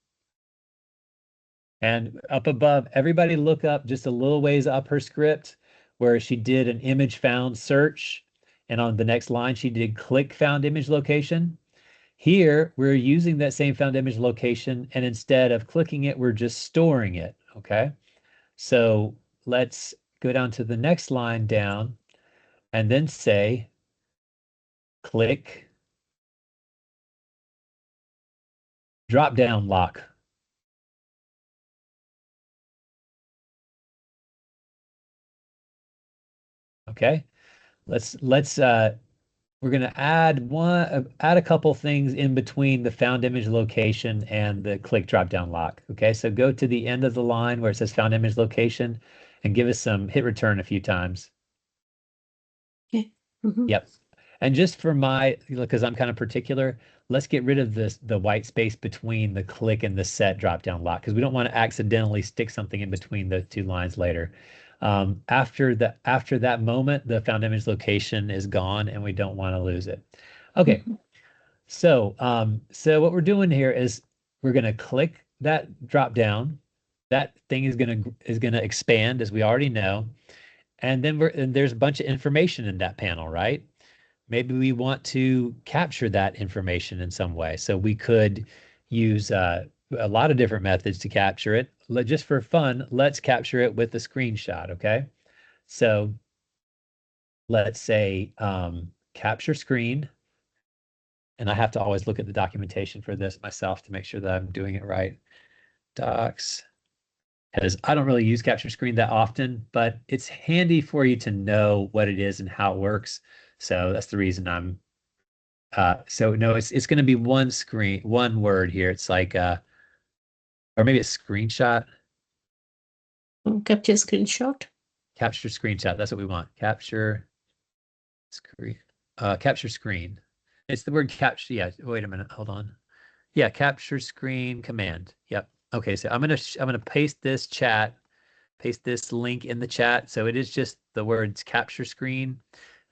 And up above, everybody look up just a little ways up her script where she did an image found search. And on the next line, she did click found image location. Here, we're using that same found image location. And instead of clicking it, we're just storing it. Okay. So let's go down to the next line down and then say click drop down lock. Okay. We're going to add a couple things in between the found image location and the click drop down lock. Okay. So go to the end of the line where it says found image location and give us hit return a few times. Okay. Mhm. Yep. And just for because I'm kind of particular, let's get rid of the white space between the click and the set drop down lock, because we don't want to accidentally stick something in between the two lines later. After that moment, the found image location is gone and we don't want to lose it. Okay. So what we're doing here is we're going to click that drop down. That thing is going to expand, as we already know. And then there's a bunch of information in that panel, right? Maybe we want to capture that information in some way. So we could use a lot of different methods to capture it. Just for fun, let's capture it with a screenshot, okay? So let's say capture screen. And I have to always look at the documentation for this myself to make sure that I'm doing it right. Docs. Because I don't really use capture screen that often, but it's handy for you to know what it is and how it works. So that's the reason I'm so no, it's going to be one word here. It's like or maybe it's screenshot. Capture screenshot. Capture screenshot. That's what we want. Capture screen. Capture screen. It's the word capture. Yeah. Wait a minute. Hold on. Yeah. Capture screen command. Yep. Okay. So I'm gonna paste this link in the chat. So it is just the words capture screen.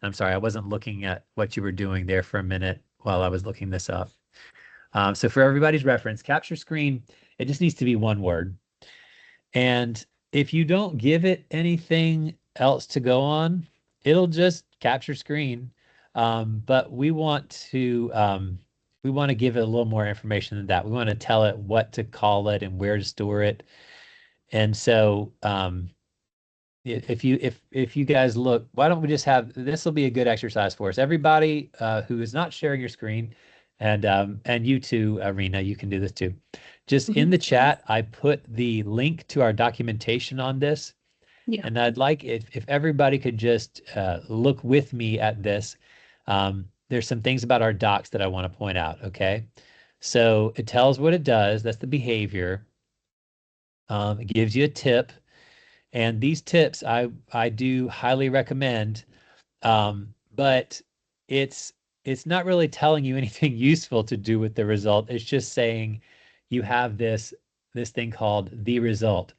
I'm sorry, I wasn't looking at what you were doing there for a minute while I was looking this up. So for everybody's reference, capture screen, it just needs to be one word. And if you don't give it anything else to go on, it'll just capture screen. But we want to give it a little more information than that. We want to tell it what to call it and where to store it. And so if you guys look, why don't we just have, this will be a good exercise for us. Everybody who is not sharing your screen, and you too, Rena, you can do this too. Just in the chat, I put the link to our documentation on this. Yeah. And I'd like if everybody could just look with me at this. There's some things about our docs that I want to point out, okay? So it tells what it does. That's the behavior. It gives you a tip. And these tips I do highly recommend, but it's not really telling you anything useful to do with the result. It's just saying you have this thing called the result.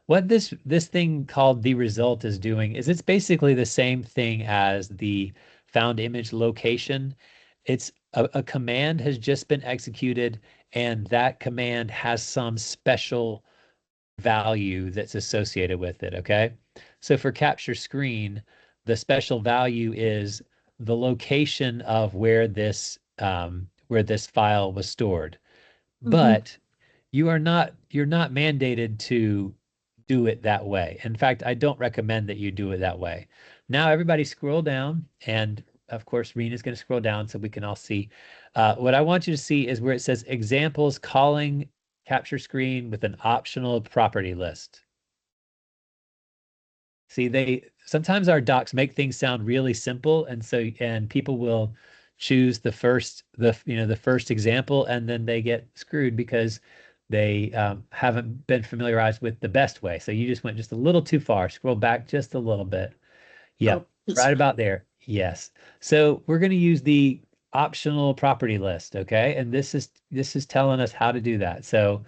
What this thing called the result is doing is it's basically the same thing as the found image location. It's a command has just been executed, and that command has some special value that's associated with it, okay? So for capture screen, the special value is the location of where this file was stored. But you're not mandated to do it that way. In fact, I don't recommend that you do it that way. Now everybody scroll down, and of course Rena's going to scroll down so we can all see. What I want you to see is where it says examples calling capture screen with an optional property list. See, sometimes our docs make things sound really simple, and people will choose the first example, and then they get screwed because they haven't been familiarized with the best way. So you just went just a little too far. Scroll back just a little bit. Yep, right about there. Yes. So we're going to use the optional property list, okay? And this is telling us how to do that. So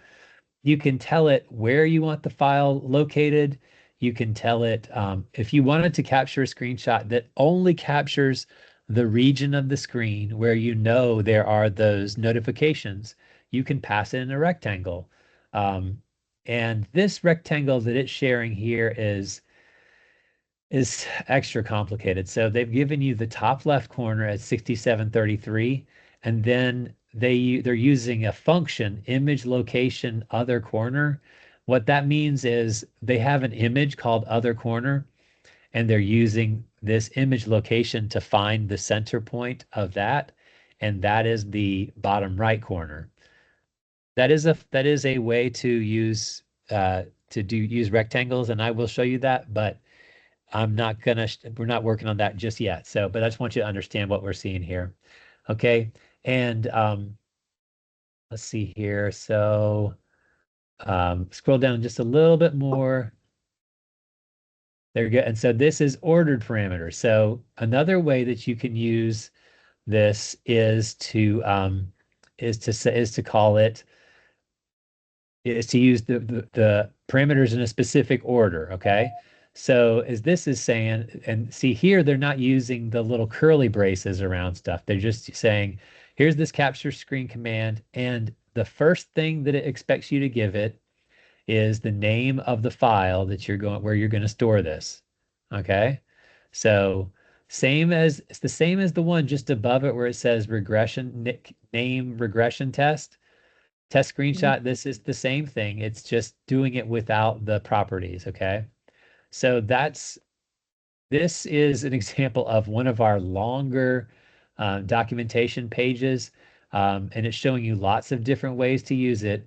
you can tell it where you want the file located. You can tell it if you wanted to capture a screenshot that only captures the region of the screen where you know there are those notifications, you can pass it in a rectangle. And this rectangle that it's sharing here is extra complicated. So they've given you the top left corner at 6733, and then they're using a function, image location other corner. What that means is they have an image called other corner, and they're using this image location to find the center point of that, and that is the bottom right corner. That is a way to use rectangles, and I will show you that, but we're not working on that just yet. So, but I just want you to understand what we're seeing here. Okay. And let's see here. So scroll down just a little bit more. There you go. And so this is ordered parameters. So another way that you can use this is to call it is to use the parameters in a specific order. Okay. So as this is saying, and see here, they're not using the little curly braces around stuff. They're just saying, here's this capture screen command. And the first thing that it expects you to give it is the name of the file that where you're going to store this. Okay. So it's the same as the one just above it where it says name regression test screenshot. This is the same thing. It's just doing it without the properties. Okay. So this is an example of one of our longer documentation pages. And it's showing you lots of different ways to use it.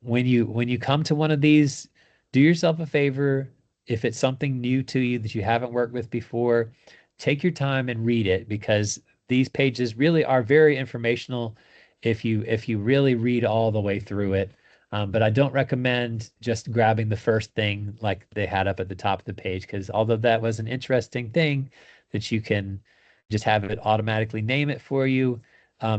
When you come to one of these, do yourself a favor. If it's something new to you that you haven't worked with before, take your time and read it, because these pages really are very informational if you really read all the way through it. But I don't recommend just grabbing the first thing like they had up at the top of the page, because although that was an interesting thing that you can just have it automatically name it for you,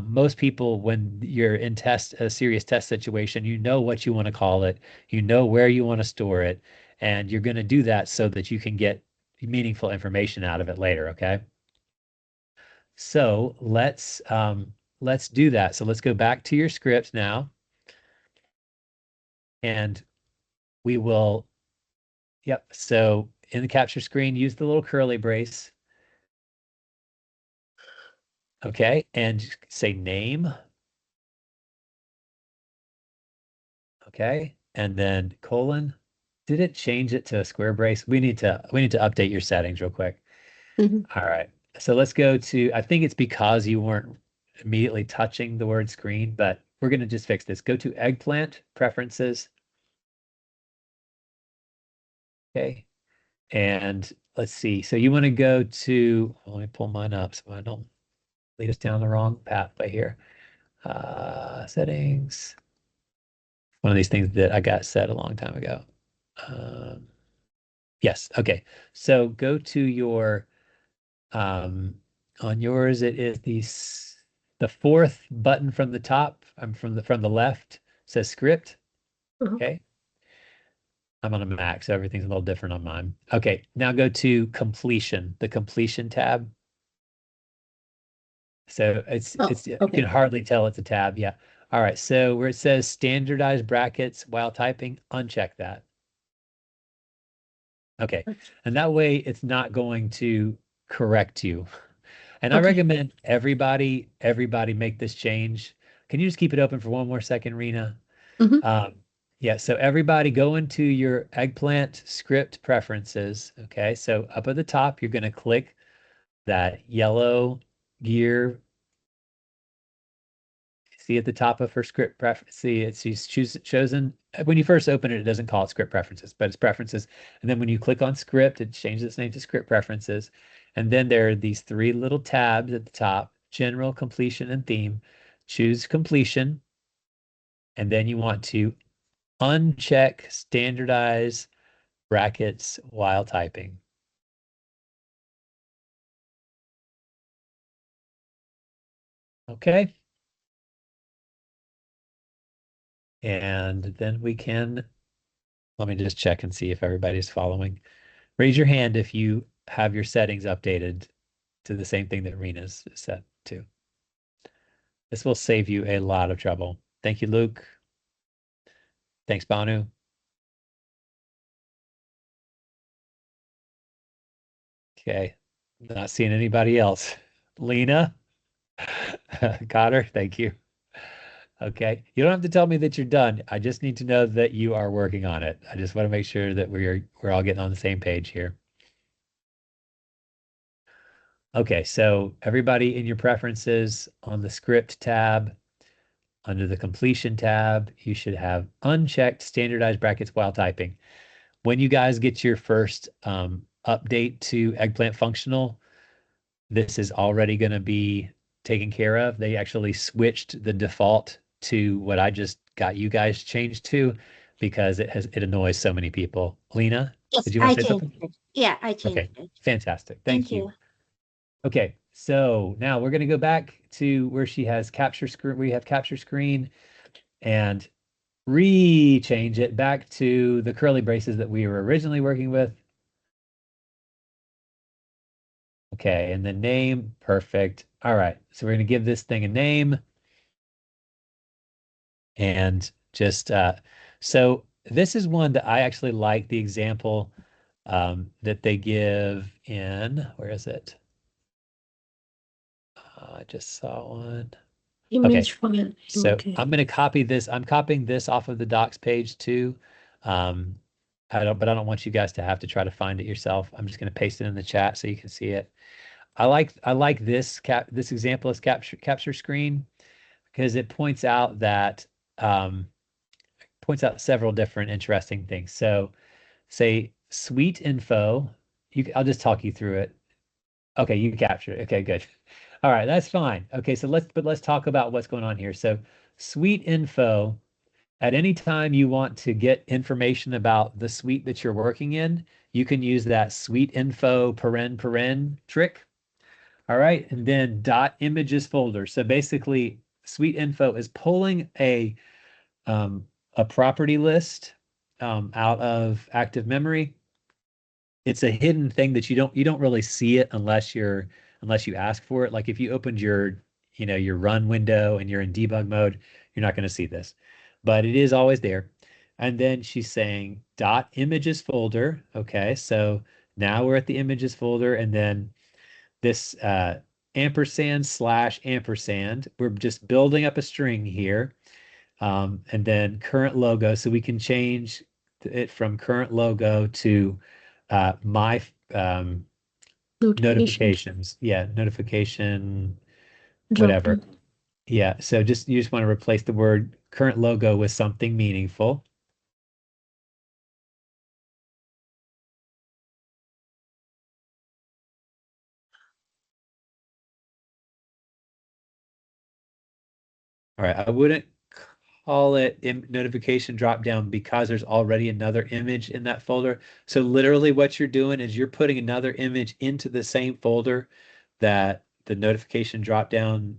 most people, when you're in a serious test situation, you know what you want to call it, you know where you want to store it, and you're going to do that so that you can get meaningful information out of it later. Okay. So let's do that. So let's go back to your script now. And we will, yep. So in the capture screen, use the little curly brace. Okay. And say name. Okay. And then colon. Did it change it to a square brace? We need to update your settings real quick. Mhm. All right. So let's go to, I think it's because you weren't immediately touching the word screen, but we're going to just fix this. Go to eggplant preferences. Okay. And let's see. So you want to go to, let me pull mine up so I don't lead us down the wrong pathway here. Settings. One of these things that I got set a long time ago. Yes. Okay. So go to your, on yours, it is the fourth button from the top. From the left, says script. Uh-huh. Okay. I'm on a Mac, so everything's a little different on mine. Okay, now go to completion, the completion tab. So you okay. can hardly tell it's a tab. Yeah. All right. So where it says standardized brackets while typing, uncheck that. Okay. And that way it's not going to correct you. And I Okay. recommend everybody make this change. Can you just keep it open for one more second, Rena? Mhm. Yeah, so everybody go into your eggplant script preferences. Okay, so up at the top, you're going to click that yellow gear. See at the top of her script preference. See, she's chosen. When you first open it, it doesn't call it script preferences, but it's preferences. And then when you click on script, it changes its name to script preferences. And then there are these three little tabs at the top: general, completion, and theme. Choose completion. And then you want to uncheck standardize brackets while typing. Okay. And then we can, let me just check and see if everybody's following. Raise your hand if you have your settings updated to the same thing that Rena's set to. This will save you a lot of trouble. Thank you, Luke. Thanks, Banu. Okay. Not seeing anybody else. Lena? Got her. Thank you. Okay. You don't have to tell me that you're done. I just need to know that you are working on it. I just want to make sure that we're all getting on the same page here. Okay, so everybody in your preferences on the script tab, under the completion tab, you should have unchecked standardized brackets while typing. When you guys get your first update to Eggplant Functional, this is already going to be taken care of. They actually switched the default to what I just got you guys changed to because it annoys so many people. Lena, Yes, did you want I to say changed something? it. Yeah, I changed Okay, it. fantastic. Thank you. Okay, so now we're going to go back to where she has capture screen. We have capture screen and re-change it back to the curly braces that we were originally working with. Okay, and the name, perfect. All right, so we're going to give this thing a name. And just, so this is one that I actually like the example that they give in, where is it? I just saw one. Image file. So Okay. I'm going to copy this. I'm copying this off of the docs page too. But I don't want you guys to have to try to find it yourself. I'm just going to paste it in the chat so you can see it. I like this this example as capture screen because it points out that points out several different interesting things. So say suite info, I'll just talk you through it. Okay, you captured it. Okay, good. All right, that's fine. Okay, so let's talk about what's going on here. So suite info, at any time you want to get information about the suite that you're working in, you can use that suite info paren trick. All right, and then dot images folder. So basically, suite info is pulling a property list out of active memory. It's a hidden thing that you don't really see it unless you ask for it. Like if you opened your your run window and you're in debug mode, you're not going to see this, but it is always there. And then she's saying dot images folder. Okay, so now we're at the images folder, and then this ampersand / ampersand. We're just building up a string here. And then current logo. So we can change it from current logo to my notifications. Yeah, notification, whatever. Drop-in. Yeah, so you just want to replace the word current logo with something meaningful. All right, I wouldn't call it notification drop down because there's already another image in that folder. So literally what you're doing is you're putting another image into the same folder that the notification drop down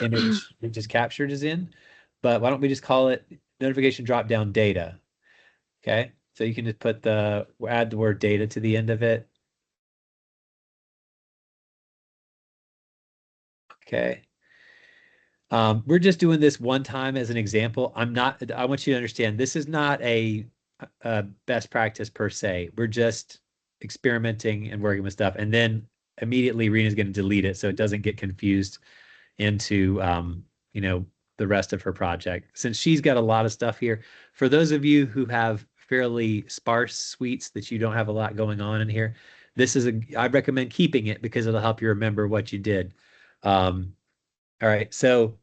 image we just captured is in. But why don't we just call it notification drop down data? Okay, so you can just add the word data to the end of it. Okay. We're just doing this one time as an example. I want you to understand this is not a best practice per se. We're just experimenting and working with stuff. And then immediately Rena's going to delete it so it doesn't get confused into, the rest of her project. Since she's got a lot of stuff here, for those of you who have fairly sparse suites that you don't have a lot going on in here, I recommend keeping it because it'll help you remember what you did. All right, so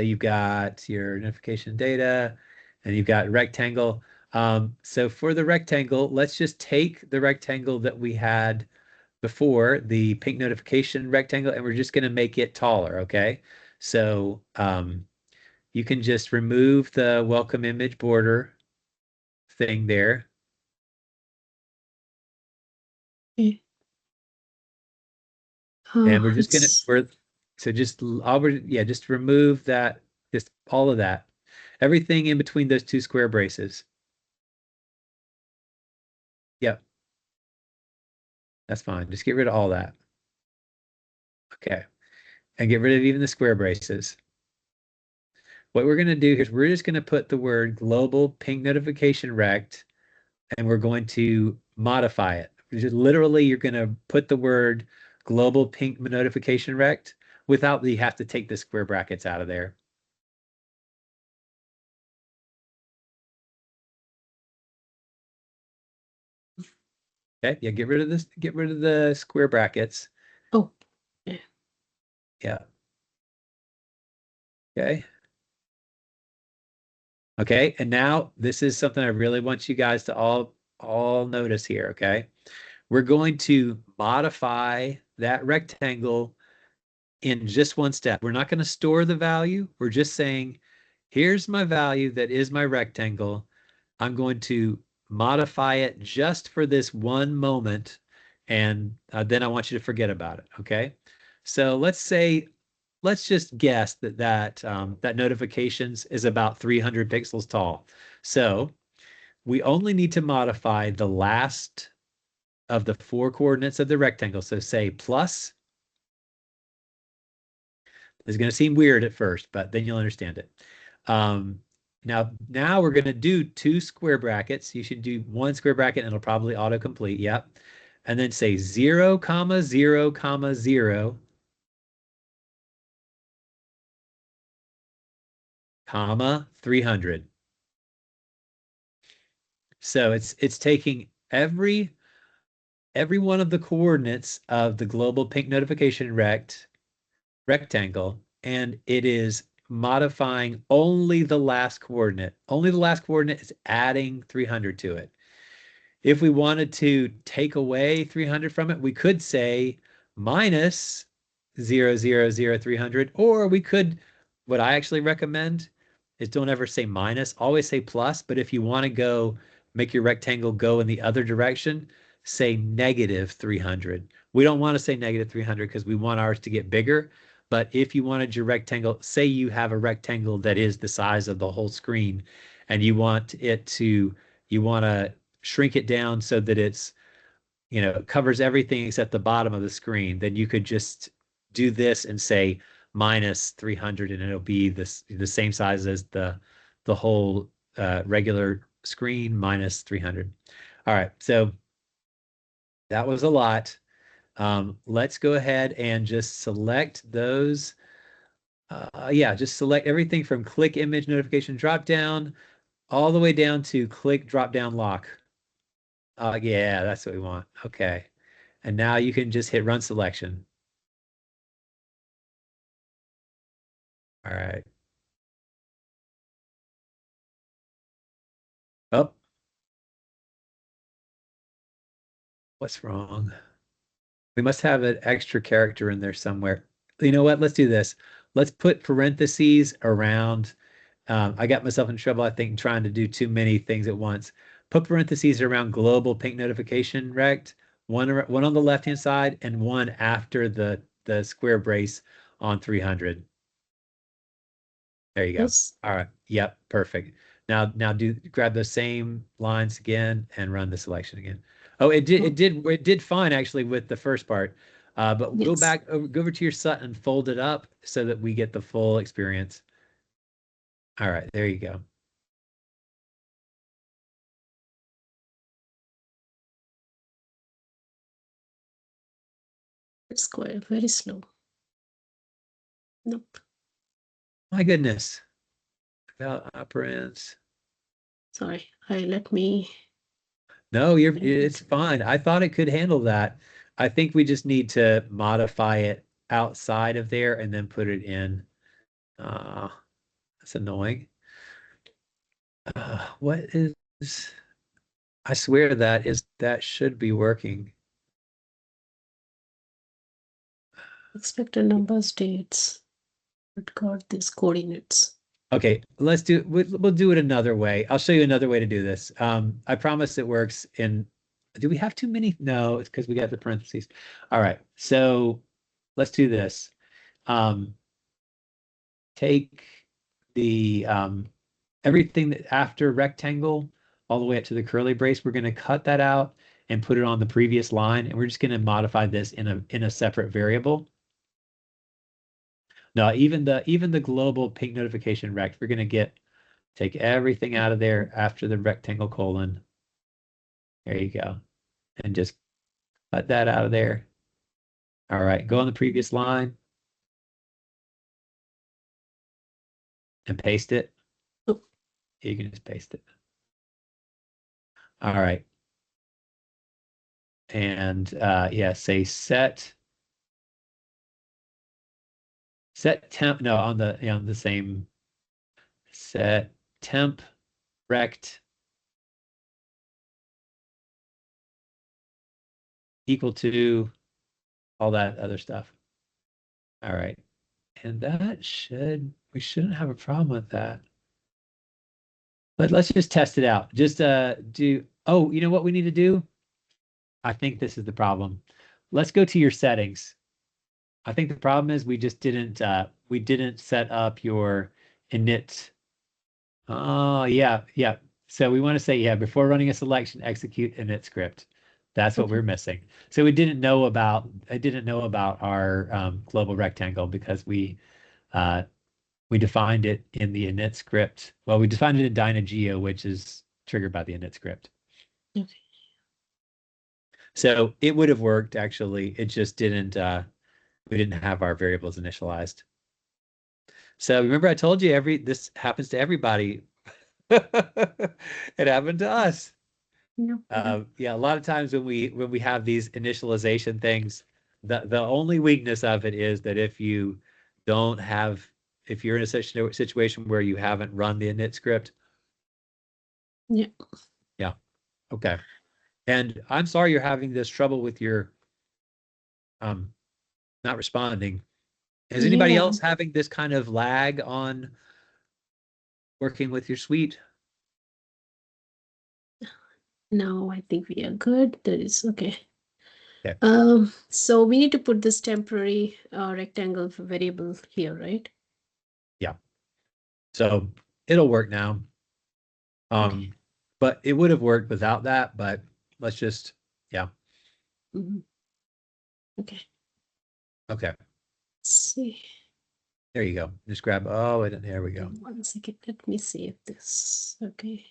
you've got your notification data and you've got rectangle. So for the rectangle, let's just take the rectangle that we had before, the pink notification rectangle, and we're just going to make it taller, okay? So you can just remove the welcome image border thing there. Okay. And we're just just remove that, just all of that. Everything in between those two square braces. Yep. That's fine. Just get rid of all that. Okay. And get rid of even the square braces. What we're going to do is we're just going to put the word global ping notification rect, and we're going to modify it. Literally, you're going to put the word global ping notification rect without you have to take the square brackets out of there. Okay, yeah, get rid of this, get rid of the square brackets. Oh, yeah. Yeah. Okay. Okay, and now this is something I really want you guys to all all notice here, okay? We're going to modify that rectangle in just one step. We're not going to store the value. We're just saying, here's my value that is my rectangle. I'm going to modify it just for this one moment, and then I want you to forget about it, okay? So let's just guess that notifications is about 300 pixels tall. So we only need to modify the last of the 4 coordinates of the rectangle. So say plus. It's going to seem weird at first, but then you'll understand it. Now we're going to do 2 square brackets. You should do 1 square bracket and it'll probably autocomplete. Yep. And then say 0, 0, 0, comma 300. So it's taking every one of the coordinates of the global pink notification rectangle, and it is modifying only the last coordinate. Only the last coordinate is adding 300 to it. If we wanted to take away 300 from it, we could say minus 0, 0, 0, 300, or we could, what I actually recommend is don't ever say minus, always say plus. But if you want to go make your rectangle go in the other direction, say negative 300. We don't want to say negative 300 because we want ours to get bigger. But if you wanted your rectangle, say you have a rectangle that is the size of the whole screen and you want to shrink it down so that it's, covers everything except the bottom of the screen, then you could just do this and say minus 300 and it'll be the same size as the whole regular screen minus 300. All right, so that was a lot. Let's go ahead and just select those. Just select everything from click image notification dropdown all the way down to click dropdown lock. Yeah, that's what we want. Okay. And now you can just hit run selection. All right. Oh. What's wrong? We must have an extra character in there somewhere. You know what? Let's do this. Let's put parentheses around. I got myself in trouble, I think, trying to do too many things at once. Put parentheses around global pink notification rect, one on the left-hand side and one after the square brace on 300. There you go. Yes. All right. Yep. Perfect. Now grab those same lines again and run the selection again. Oh, it did fine actually with the first part. But go Yes. back, go over to your SUT and fold it up so that we get the full experience. All right, there you go. It's quite very slow. Nope. My goodness. Without operands. Sorry. Let me. No, it's fine. I thought it could handle that. I think we just need to modify it outside of there and then put it in. That's annoying. What is, I swear that should be working. Expected numbers, dates. It got these coordinates. Okay, we'll do it another way. I'll show you another way to do this. I promise it works in, do we have too many? No, it's because we got the parentheses. All right, so let's do this. Take the everything that after rectangle all the way up to the curly brace, we're going to cut that out and put it on the previous line, and we're just going to modify this in a separate variable. No, even the global pink notification rect, we're going to take everything out of there after the rectangle colon. There you go. And just cut that out of there. All right, go on the previous line and paste it. Oh. You can just paste it. All right. And yeah, say set temp, no, on the same set temp rect equal to all that other stuff. All right. And we shouldn't have a problem with that. But let's just test it out. Just oh, you know what we need to do? I think this is the problem. Let's go to your settings. I think the problem is we didn't set up your init. Oh, yeah. So we want to say, before running a selection, execute init script. That's what we're missing. So I didn't know about our global rectangle because we defined it in the init script. Well, we defined it in DynaGeo, which is triggered by the init script. Okay. So it would have worked actually. It just didn't. We didn't have our variables initialized. So remember, I told you this happens to everybody. It happened to us. Yeah, a lot of times when we have these initialization things, the only weakness of it is that if you're in a situation where you haven't run the init script. Yeah. Yeah. Okay. And I'm sorry you're having this trouble with your not responding. Is anybody else having this kind of lag on working with your suite? No, I think we are good. That is okay. Okay. So we need to put this temporary rectangle variable here, right? Yeah. So it'll work now. Okay. But it would have worked without that, but let's just, yeah. Mhm. Okay. Okay. Let's see. There you go. Just grab, there we go. 1 second. Let me save this. Okay.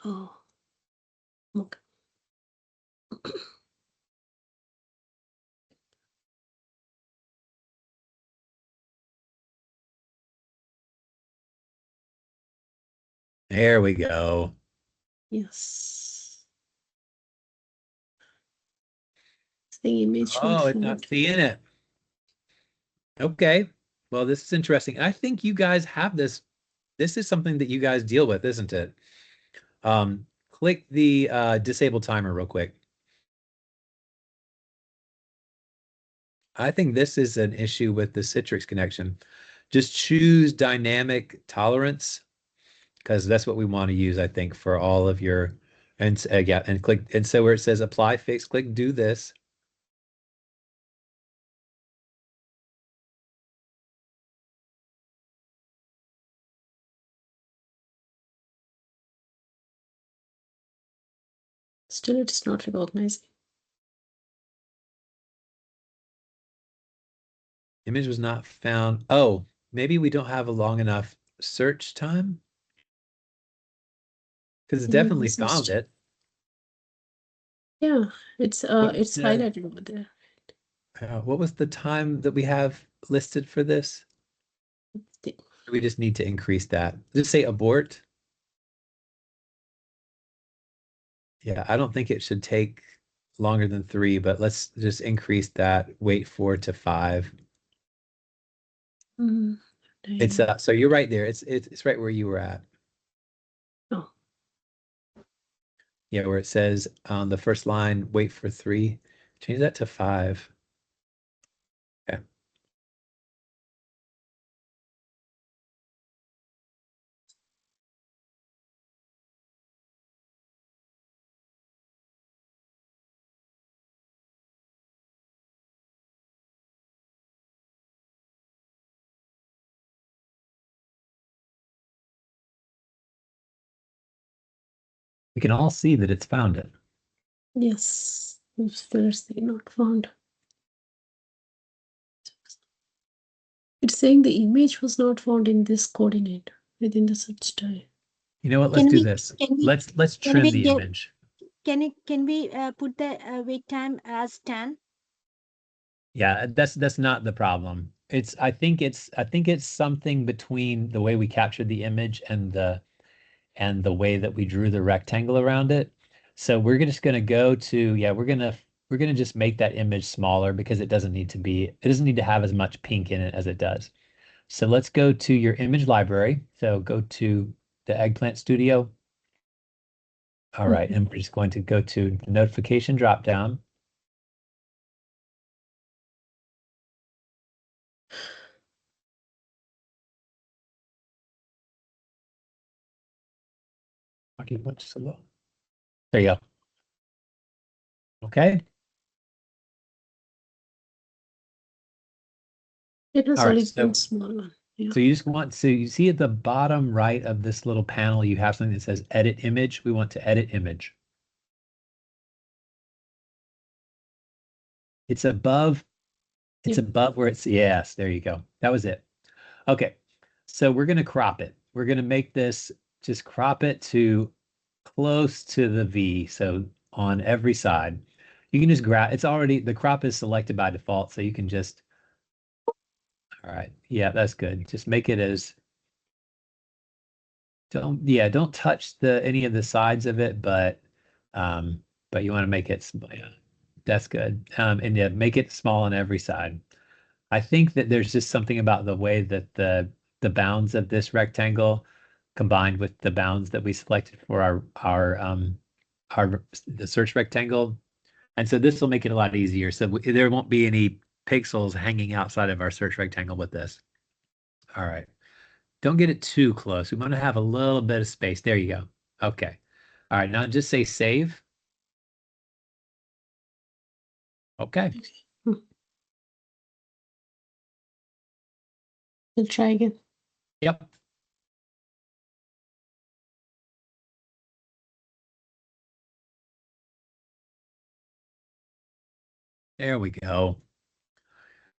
Oh. Okay. There we go. Yes. The image Oh, it's not seeing it. Okay. Well, this is interesting. I think you guys have this. This is something that you guys deal with, isn't it? Click the disable timer real quick. I think this is an issue with the Citrix connection. Just choose dynamic tolerance because that's what we want to use, I think, for all of your, and click, and so where it says apply fix, click do this. Still, it's not recognizing. Image was not found. Oh, maybe we don't have a long enough search time. Because it definitely found it. Yeah, it's highlighted over there. What was the time that we have listed for this? We just need to increase that. Just say abort. Yeah, I don't think it should take longer than 3, but let's just increase that wait for to 5. It's so you're right there. It's right where you were at. Oh. Yeah, where it says on the first line, wait for 3. Change that to 5. Okay. We can all see that it's found it. Yes, first thing not found. It's saying the image was not found in this coordinate within the search time. You know what? Let's do this. Let's trim the image. Can we put the wait time as 10? Yeah, that's not the problem. I think it's something between the way we captured the image and the way that we drew the rectangle around it. So we're just going to go to, we're going to just make that image smaller because it doesn't need to have as much pink in it as it does. So let's go to your image library. So go to the Eggplant Studio. All right, and we're just going to go to the notification dropdown. Okay, what's so low? There you go. Okay. It was All right, only so- one small one. Yeah. So you just want to, you see at the bottom right of this little panel, you have something that says edit image. We want to edit image. It's above, it's Yep. above where it's, yes, there you go. That was it. Okay, so we're going to crop it. We're going to make this, just crop it to close to the V. So on every side, you can just grab, it's already, the crop is selected by default. So you can just, all right. Yeah, that's good. Just make it as, don't touch any of the sides of it, but you want to make it, yeah, that's good. And yeah, make it small on every side. I think that there's just something about the way that the bounds of this rectangle combined with the bounds that we selected for the search rectangle. And so this will make it a lot easier. So there won't be any pixels hanging outside of our search rectangle with this. All right. Don't get it too close. We want to have a little bit of space. There you go. Okay. All right. Now just say save. Okay. We'll try again. Yep. There we go.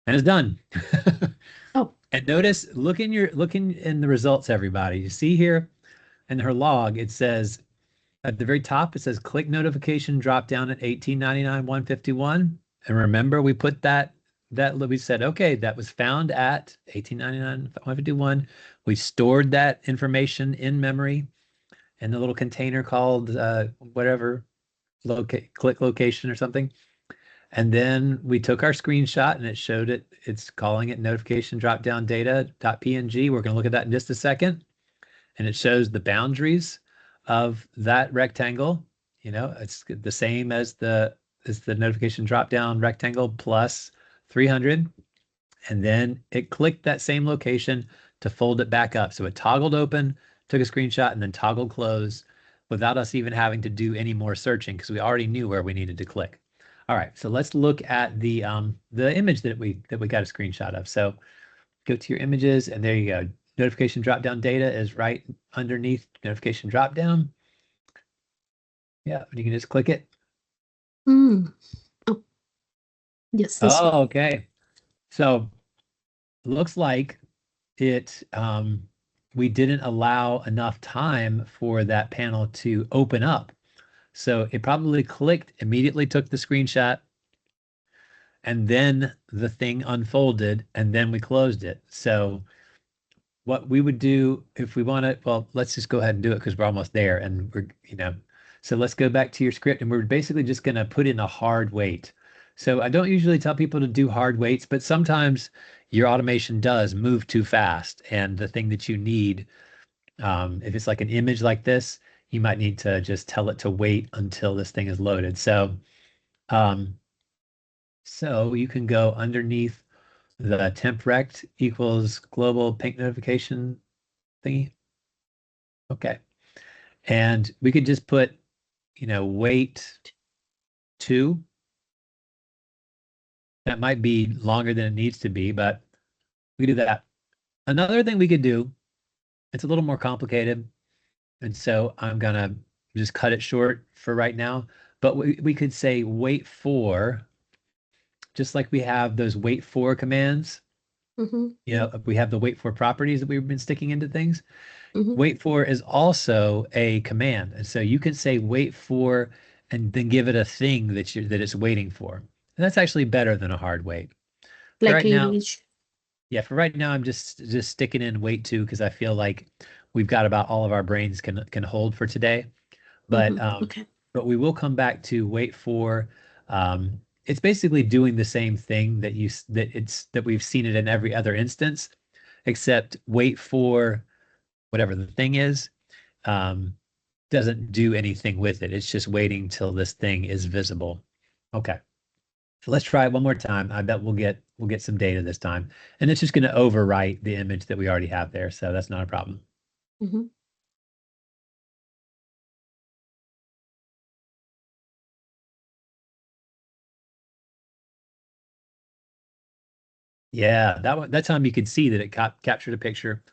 And it's done. Oh. And notice, looking in the results, everybody. You see here in her log, it says at the very top, it says click notification drop down at 1899 151. And remember, we put that we said, okay, that was found at 1899 151. We stored that information in memory in the little container called whatever, click location or something. And then we took our screenshot and it showed it. It's calling it notification dropdown data.png. We're going to look at that in just a second. And it shows the boundaries of that rectangle. You know, it's the same as the notification dropdown rectangle plus 300. And then it clicked that same location to fold it back up. So it toggled open, took a screenshot, and then toggled close without us even having to do any more searching because we already knew where we needed to click. All right, so let's look at the image that we got a screenshot of. So go to your images, and there you go. Notification dropdown data is right underneath notification dropdown. Yeah, you can just click it. Oh, yes. This one. Oh, okay. So looks like it we didn't allow enough time for that panel to open up. So it probably clicked, immediately took the screenshot, and then the thing unfolded, and then we closed it. So what we would do if we want to, well, let's just go ahead and do it because we're almost there, and so let's go back to your script, and we're basically just going to put in a hard wait. So I don't usually tell people to do hard waits, but sometimes your automation does move too fast, and the thing that you need, if it's like an image like this, you might need to just tell it to wait until this thing is loaded. So you can go underneath the temp rect equals global ping notification thingy. Okay. And we could just put, wait 2. That might be longer than it needs to be, but we could do that. Another thing we could do, it's a little more complicated. And so I'm going to just cut it short for right now. But we could say wait for, just like we have those wait for commands. We have the wait for properties that we've been sticking into things. Wait for is also a command. And so you can say wait for and then give it a thing that it's waiting for. And that's actually better than a hard wait. Like right now, reach. yeah, for right now, I'm just sticking in wait 2 because I feel like we've got about all of our brains can hold for today. But Okay. but we will come back to wait for. It's basically doing the same thing that we've seen it in every other instance, except wait for whatever the thing is. doesn't do anything with it. It's just waiting till this thing is visible. Okay. So let's try it one more time. I bet we'll get some data this time. And it's just going to overwrite the image that we already have there. So that's not a problem. Mhm. Yeah, that time you could see that it captured a picture.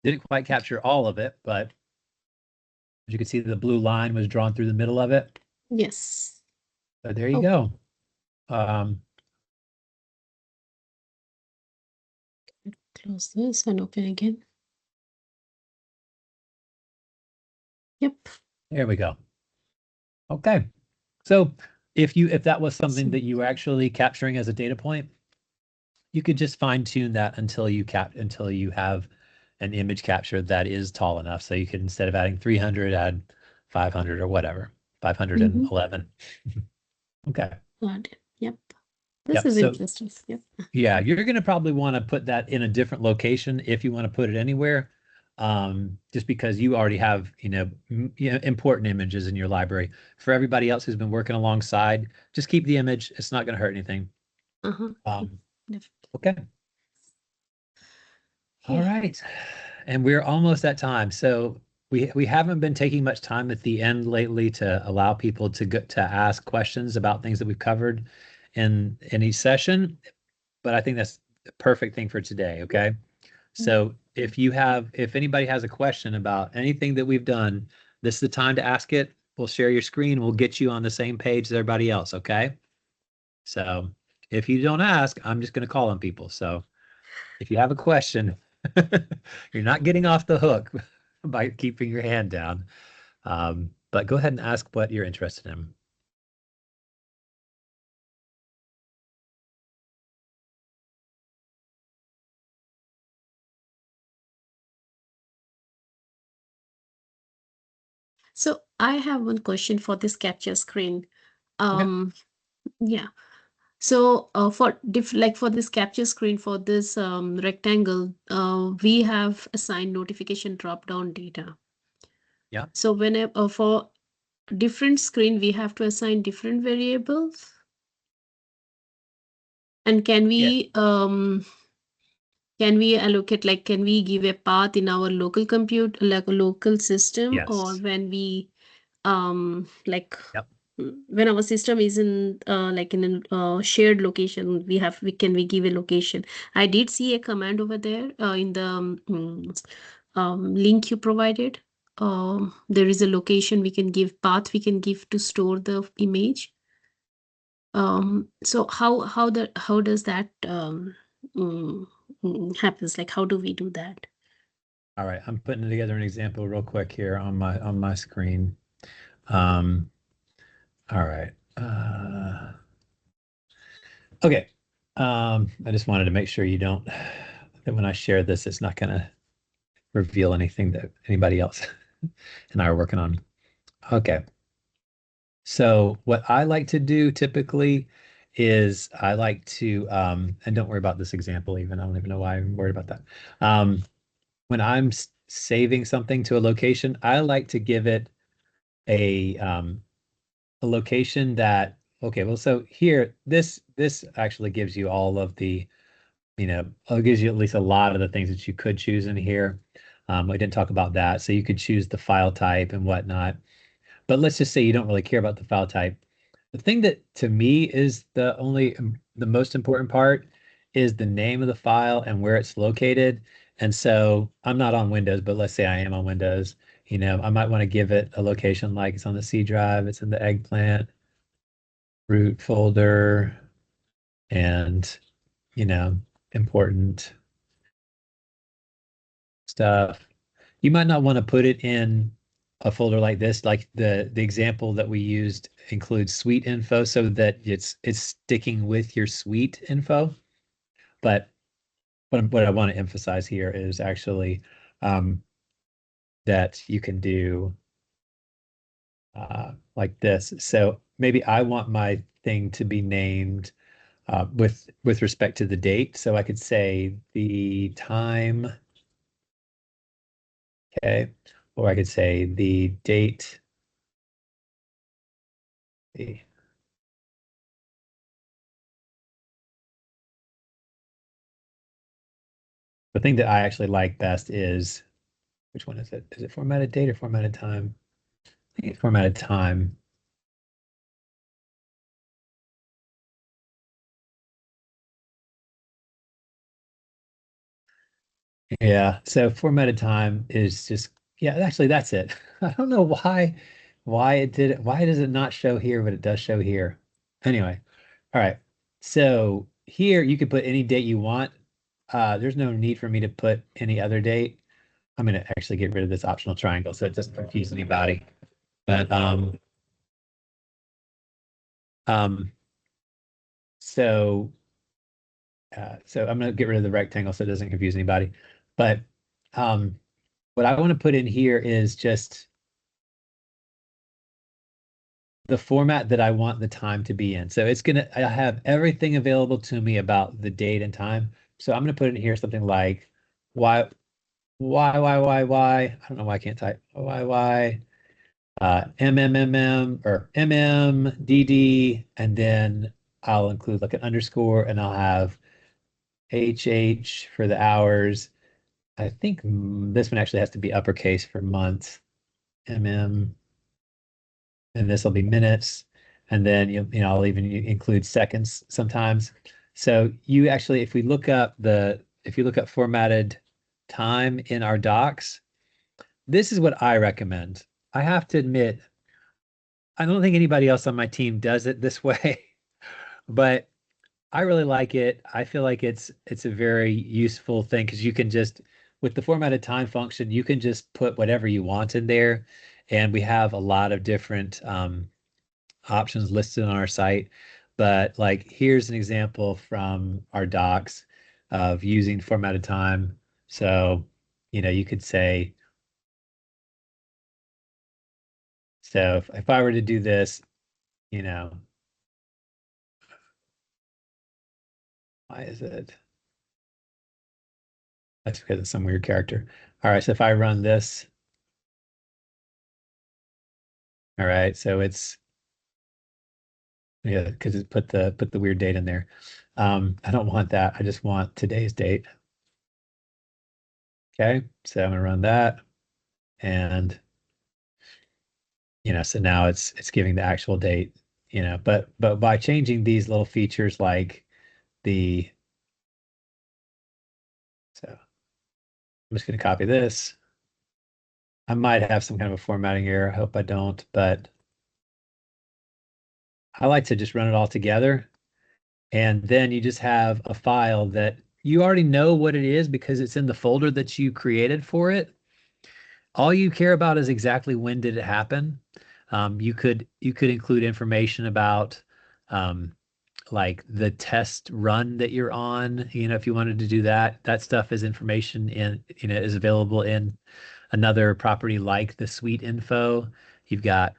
Didn't quite capture all of it, but you could see the blue line was drawn through the middle of it. Yes. But there you Oh. go. Close this and open again. Yep. There we go. Okay. So if that was something that you were actually capturing as a data point, you could just fine tune that until you have an image capture that is tall enough. So you could, instead of adding 300, add 500 or whatever, 511. Okay. Got it. Yep. This Yep, is so- interesting. Yep. Yeah, you're going to probably want to put that in a different location if you want to put it anywhere, just because you already have, important images in your library. For everybody else who's been working alongside, just keep the image. It's not going to hurt anything. Uh-huh. Okay. All Yeah. right. And we're almost at time. So we haven't been taking much time at the end lately to allow people to ask questions about things that we've covered in each session, but I think that's the perfect thing for today. Okay. So if anybody has a question about anything that we've done, this is the time to ask it. We'll share your screen. We'll get you on the same page as everybody else. Okay. So if you don't ask, I'm just going to call on people. So if you have a question, you're not getting off the hook by keeping your hand down. But go ahead and ask what you're interested in. So I have one question for this capture screen. Yeah. So for this capture screen for this rectangle, we have assigned notification drop down data. Yeah. So whenever for different screen, we have to assign different variables. And can we allocate, like, can we give a path in our local compute, like a local system, Yes. or when we like Yep. when our system is in like in a shared location, can we give a location? I did see a command over there in the link you provided. There is a location we can give, path we can give to store the image. So how does that happens? Like, how do we do that? All right, I'm putting together an example real quick here on my screen. All right. Okay. I just wanted to make sure that when I share this, it's not going to reveal anything that anybody else and I are working on. Okay. So what I like to do typically is I like to, and don't worry about this example even. I don't even know why I'm worried about that. When I'm saving something to a location, I like to give it a location that, okay, well, so here, this actually gives you all of the, it gives you at least a lot of the things that you could choose in here. We didn't talk about that. So you could choose the file type and whatnot. But let's just say you don't really care about the file type. The thing that to me is the most important part is the name of the file and where it's located. And so I'm not on Windows, but let's say I am on Windows, I might want to give it a location like it's on the C drive, it's in the eggplant root folder, and, important stuff. You might not want to put it in a folder like this, like the example that we used includes suite info so that it's sticking with your suite info. But what I want to emphasize here is actually that you can do like this. So maybe I want my thing to be named with respect to the date. So I could say the time. Okay. or I could say the date. The thing that I actually like best is, which one is it? Is it formatted date or formatted time? I think it's formatted time. Yeah, so formatted time is just, yeah, actually that's it. I don't know why it did it, why does it not show here, but it does show here. Anyway, all right. So here you can put any date you want. There's no need for me to put any other date. I'm gonna actually get rid of this optional triangle so it doesn't confuse anybody. But so so I'm gonna get rid of the rectangle so it doesn't confuse anybody. But what I want to put in here is just the format that I want the time to be in. So it's gonna, I have everything available to me about the date and time. So I'm gonna put in here something like why, I don't know why I can't type MMMM or MMDD, and then I'll include like an underscore, and I'll have HH for the hours. I think this one actually has to be uppercase for months. MM, and this will be minutes. And then I'll even include seconds sometimes. So you actually, if you look up formatted time in our docs, this is what I recommend. I have to admit, I don't think anybody else on my team does it this way, but I really like it. I feel like it's a very useful thing because you can just, with the formatted time function, you can just put whatever you want in there. And we have a lot of different options listed on our site. But like, here's an example from our docs of using formatted time. So, you could say, so if I were to do this, why is it? That's because it's some weird character. All right, so if I run this, all right, so it's, yeah, because it put the weird date in there. I don't want that. I just want today's date. Okay, so I'm gonna run that, and so now it's giving the actual date. But by changing these little features like so I'm just gonna copy this. I might have some kind of a formatting error. I hope I don't, but I like to just run it all together. And then you just have a file that you already know what it is because it's in the folder that you created for it. All you care about is exactly when did it happen. You could include information about like the test run that you're on. If you wanted to do that, that stuff is information is available in another property like the suite info. You've got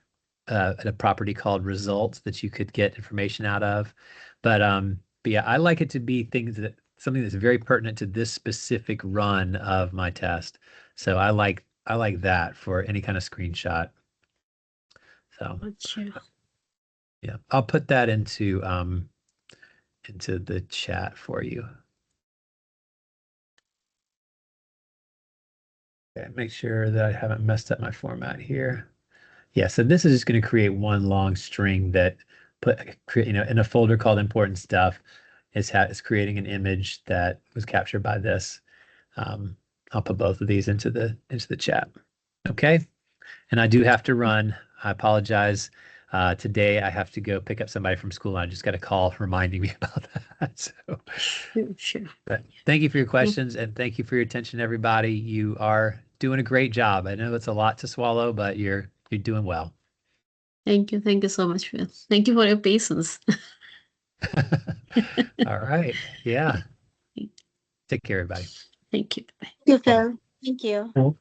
a property called results that you could get information out of. But yeah, I like it to be something that's very pertinent to this specific run of my test. So I like that for any kind of screenshot. So Gotcha. yeah, I'll put that into the chat for you. Okay, make sure that I haven't messed up my format here. Yeah, so this is just going to create one long string that in a folder called important stuff is creating an image that was captured by this. I'll put both of these into the chat. Okay, and I do have to run. I apologize. Today I have to go pick up somebody from school. I just got a call reminding me about that. So, Sure. but thank you for your questions and thank you for your attention, everybody. You are doing a great job. I know it's a lot to swallow, but you're doing well. Thank you. Thank you so much, Phil. Thank you for your patience. All right. Yeah. Take care, everybody. Thank you. Bye. Thank you, Phil. Thank you.